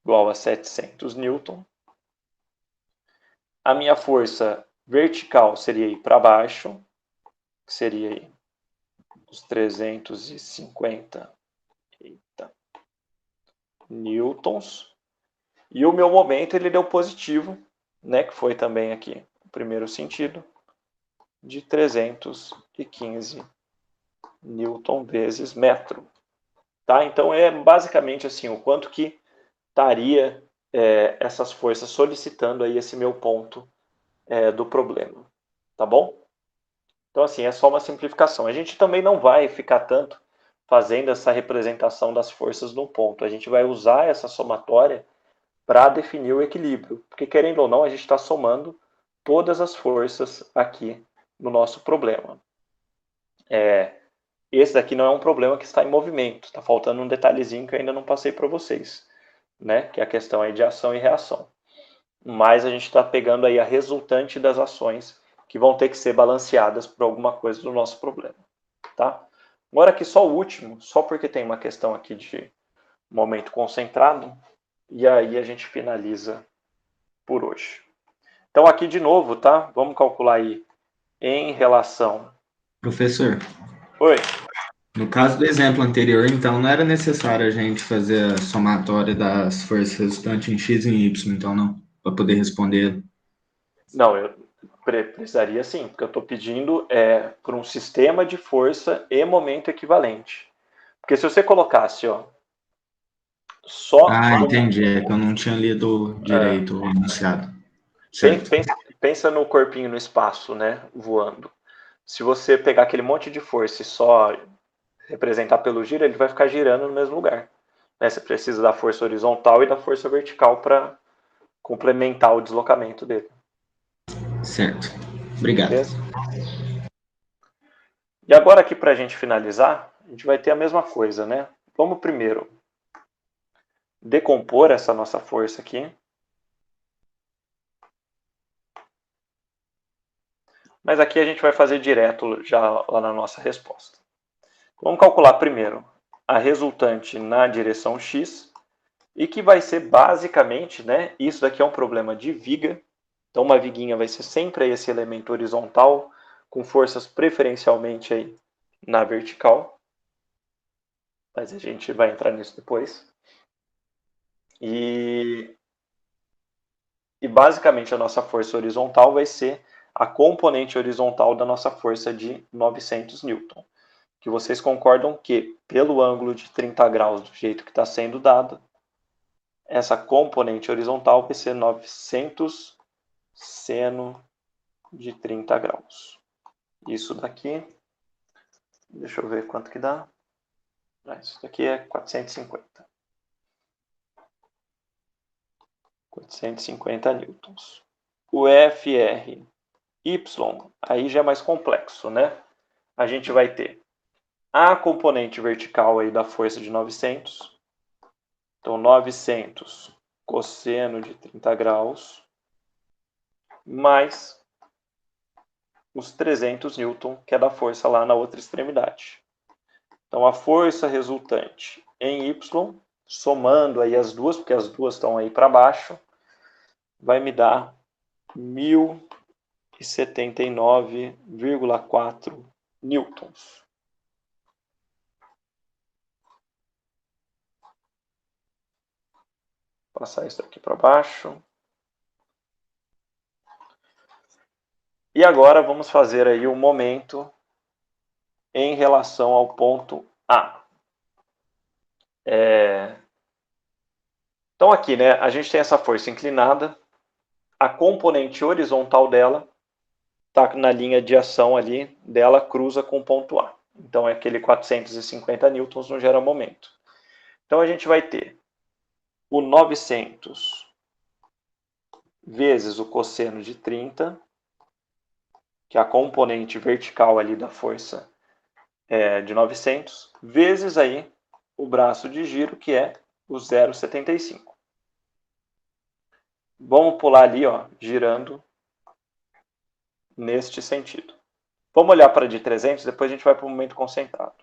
igual a 700 Newton. A minha força vertical seria ir para baixo, que seria aí os 350 newtons. E o meu momento ele deu positivo, né, que foi também aqui o primeiro sentido, de 315 newton vezes metro. Tá? Então é basicamente assim, o quanto que estaria essas forças solicitando aí esse meu ponto do problema. Tá bom? Então assim, é só uma simplificação. A gente também não vai ficar tanto fazendo essa representação das forças no ponto. A gente vai usar essa somatória para definir o equilíbrio. Porque, querendo ou não, a gente está somando todas as forças aqui no nosso problema. Esse daqui não é um problema que está em movimento. Está faltando um detalhezinho que eu ainda não passei para vocês, né? Que é a questão aí de ação e reação. Mas a gente está pegando aí a resultante das ações que vão ter que ser balanceadas por alguma coisa do nosso problema. Tá? Agora aqui só o último, só porque tem uma questão aqui de momento concentrado, e aí a gente finaliza por hoje. Então aqui de novo, tá? Vamos calcular aí em relação... Professor. Oi. No caso do exemplo anterior, então, não era necessário a gente fazer a somatória das forças resultantes em x e em y, então não, para poder responder. Não, eu precisaria sim, porque eu estou pedindo por um sistema de força e momento equivalente. Porque se você colocasse, ó, só... Entendi. É que eu não tinha lido direito o enunciado. Certo. Pensa no corpinho no espaço, né, voando. Se você pegar aquele monte de força e só representar pelo giro, ele vai ficar girando no mesmo lugar. Né? Você precisa da força horizontal e da força vertical para complementar o deslocamento dele. Certo. Obrigado. Beleza? E agora aqui para a gente finalizar, a gente vai ter a mesma coisa, né? Vamos primeiro decompor essa nossa força aqui. Mas aqui a gente vai fazer direto já lá na nossa resposta. Vamos calcular primeiro a resultante na direção x, e que vai ser basicamente, né, isso daqui é um problema de viga, então uma viguinha vai ser sempre esse elemento horizontal, com forças preferencialmente aí na vertical, mas a gente vai entrar nisso depois. E basicamente a nossa força horizontal vai ser a componente horizontal da nossa força de 900 newton. Que vocês concordam que, pelo ângulo de 30 graus do jeito que está sendo dado, essa componente horizontal vai ser 900 seno de 30 graus. Isso daqui, deixa eu ver quanto que dá. Isso daqui é 450. 450 newtons. O FRY, aí já é mais complexo, né? A gente vai ter a componente vertical aí da força de 900. Então, 900 cosseno de 30 graus, mais os 300 newton, que é da força lá na outra extremidade. Então, a força resultante em Y, somando aí as duas, porque as duas estão aí para baixo, vai me dar 1079,4 newtons. Vou passar isso aqui para baixo. E agora vamos fazer aí o momento em relação ao ponto A. Então aqui, né, a gente tem essa força inclinada, a componente horizontal dela está na linha de ação ali dela, cruza com o ponto A. Então é aquele 450 newtons no geral momento. Então a gente vai ter o 900 vezes o cosseno de 30, que é a componente vertical ali da força de 900, vezes aí o braço de giro, que é o 0,75. Vamos pular ali, ó, girando neste sentido. Vamos olhar para de 300, depois a gente vai para o momento concentrado.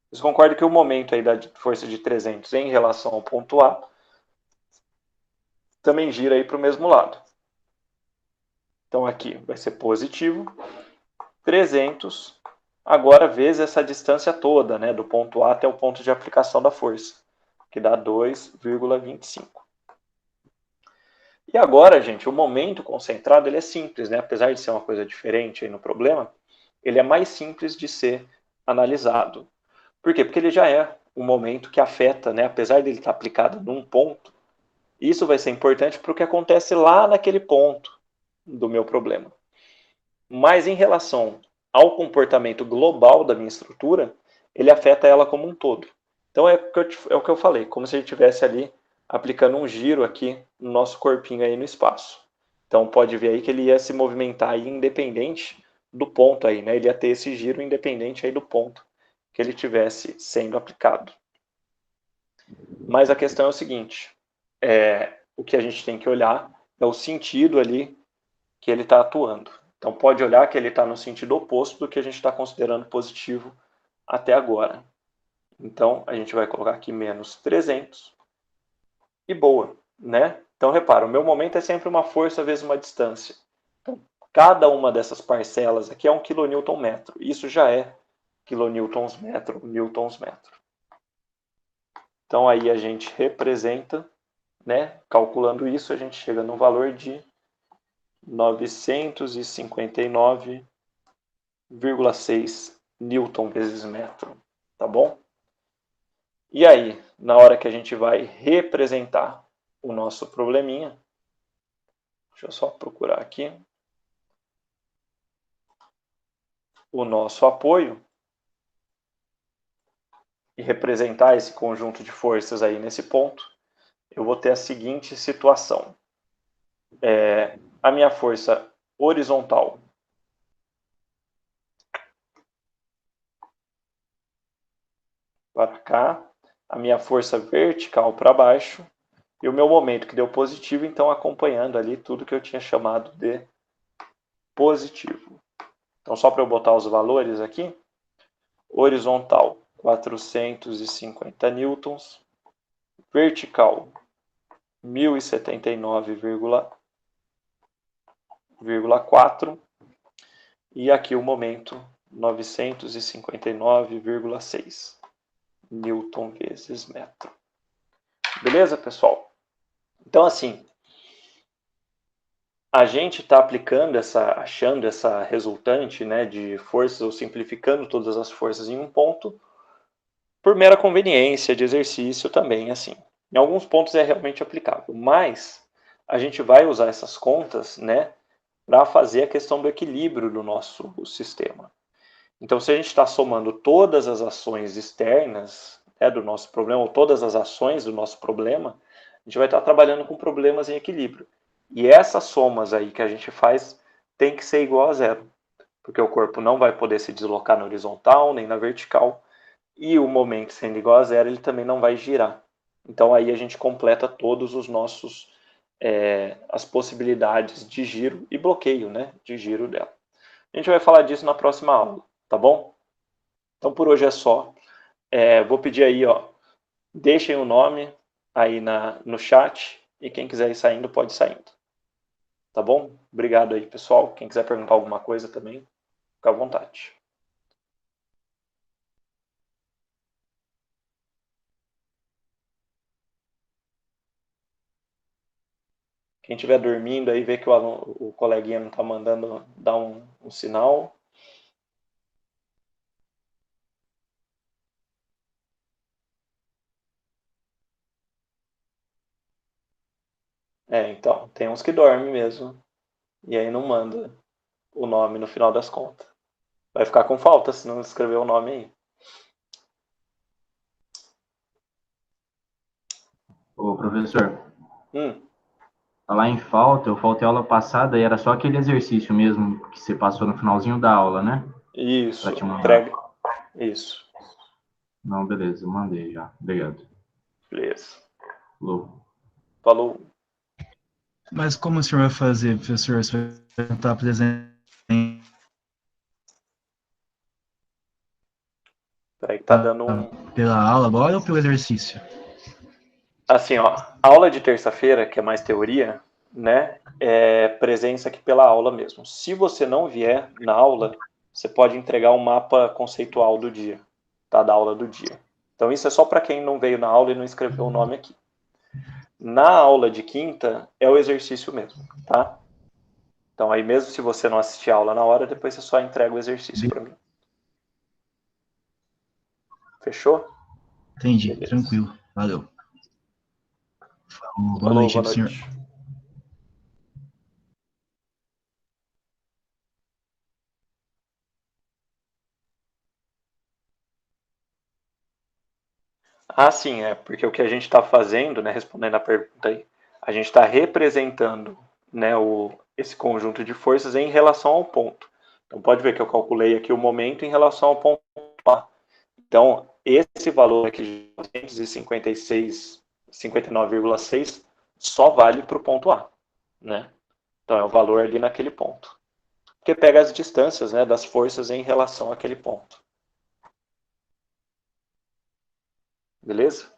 Vocês concordam que o momento aí da força de 300 em relação ao ponto A também gira aí para o mesmo lado. Então aqui vai ser positivo. 300, agora vezes essa distância toda, né, do ponto A até o ponto de aplicação da força, que dá 2,25. E agora, gente, o momento concentrado ele é simples, né? Apesar de ser uma coisa diferente aí no problema, ele é mais simples de ser analisado. Por quê? Porque ele já é um momento que afeta, né? Apesar dele estar aplicado num ponto, isso vai ser importante para o que acontece lá naquele ponto do meu problema. Mas em relação ao comportamento global da minha estrutura, ele afeta ela como um todo. Então é o que eu falei, como se a gente estivesse ali aplicando um giro aqui no nosso corpinho aí no espaço. Então pode ver aí que ele ia se movimentar aí independente do ponto aí, né? Ele ia ter esse giro independente aí do ponto que ele tivesse sendo aplicado. Mas a questão é o seguinte, o que a gente tem que olhar é o sentido ali que ele está atuando. Então pode olhar que ele está no sentido oposto do que a gente está considerando positivo até agora. Então a gente vai colocar aqui menos 300 e boa, né? Então repara, o meu momento é sempre uma força vezes uma distância. Então, cada uma dessas parcelas aqui é um quilonewton metro. Isso já é quilonewtons metro, newtons metro. Então aí a gente representa, né? Calculando isso, a gente chega no valor de 959,6 newton vezes metro, tá bom? E aí, na hora que a gente vai representar o nosso probleminha, deixa eu só procurar aqui, o nosso apoio, e representar esse conjunto de forças aí nesse ponto, eu vou ter a seguinte situação. A minha força horizontal para cá, a minha força vertical para baixo, e o meu momento que deu positivo, então acompanhando ali tudo que eu tinha chamado de positivo. Então, só para eu botar os valores aqui, horizontal 450 newtons, vertical 1079,4 e aqui o momento 959,6 newton vezes metro. Beleza, pessoal? Então, assim, a gente está aplicando achando essa resultante, né, de forças, ou simplificando todas as forças em um ponto, por mera conveniência de exercício também, assim. Em alguns pontos é realmente aplicável, mas a gente vai usar essas contas, né, para fazer a questão do equilíbrio do nosso sistema. Então, se a gente está somando todas as ações externas, né, do nosso problema, ou todas as ações do nosso problema, a gente vai estar trabalhando com problemas em equilíbrio. E essas somas aí que a gente faz tem que ser igual a zero, porque o corpo não vai poder se deslocar na horizontal nem na vertical, e o momento sendo igual a zero, ele também não vai girar. Então aí a gente completa todos os nossos as possibilidades de giro e bloqueio, né, de giro dela. A gente vai falar disso na próxima aula, tá bom? Então por hoje é só. Vou pedir aí, ó, deixem o nome aí no chat e quem quiser ir saindo pode ir saindo. Tá bom? Obrigado aí, pessoal. Quem quiser perguntar alguma coisa também, fica à vontade. Quem estiver dormindo aí, vê que o coleguinha não está mandando dar um sinal. Então, tem uns que dormem mesmo. E aí não manda o nome no final das contas. Vai ficar com falta se não escrever o nome aí. Ô, professor, Hum, falar em falta, eu faltei a aula passada e era só aquele exercício mesmo que você passou no finalzinho da aula, né? isso, Pra te mandar. entrega. Isso, Não, beleza, mandei já. Obrigado. beleza. Falou. Falou. Mas como o senhor vai fazer, professor? Você vai estar presente Peraí que tá dando um... pela aula agora ou pelo exercício? Assim, ó, aula de terça-feira, que é mais teoria, né, é presença aqui pela aula mesmo. Se você não vier na aula, você pode entregar um mapa conceitual do dia, tá, da aula do dia. Então isso é só para quem não veio na aula e não escreveu o nome aqui. Na aula de quinta, é o exercício mesmo, tá? Então aí mesmo se você não assistir a aula na hora, depois você só entrega o exercício para mim. Fechou? Entendi, Beleza. tranquilo. Valeu. Boa Falou, noite boa aí pro senhor. noite. Ah, sim, porque o que a gente está fazendo, né, respondendo a pergunta aí, a gente está representando, né, esse conjunto de forças em relação ao ponto. Então pode ver que eu calculei aqui o momento em relação ao ponto A. Então esse valor aqui de 256,59,6 só vale para o ponto A, né? Então é o valor ali naquele ponto. Porque pega as distâncias, né, das forças em relação àquele ponto. Beleza?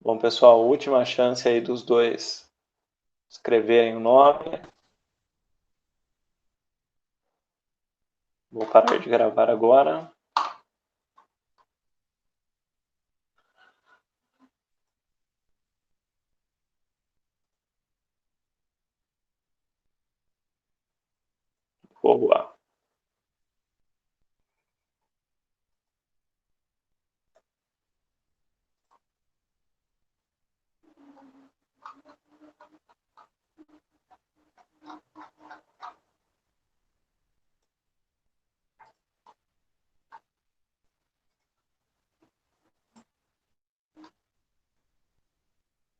Bom, pessoal, última chance aí dos dois escreverem o nome. Vou parar de gravar agora. Boa.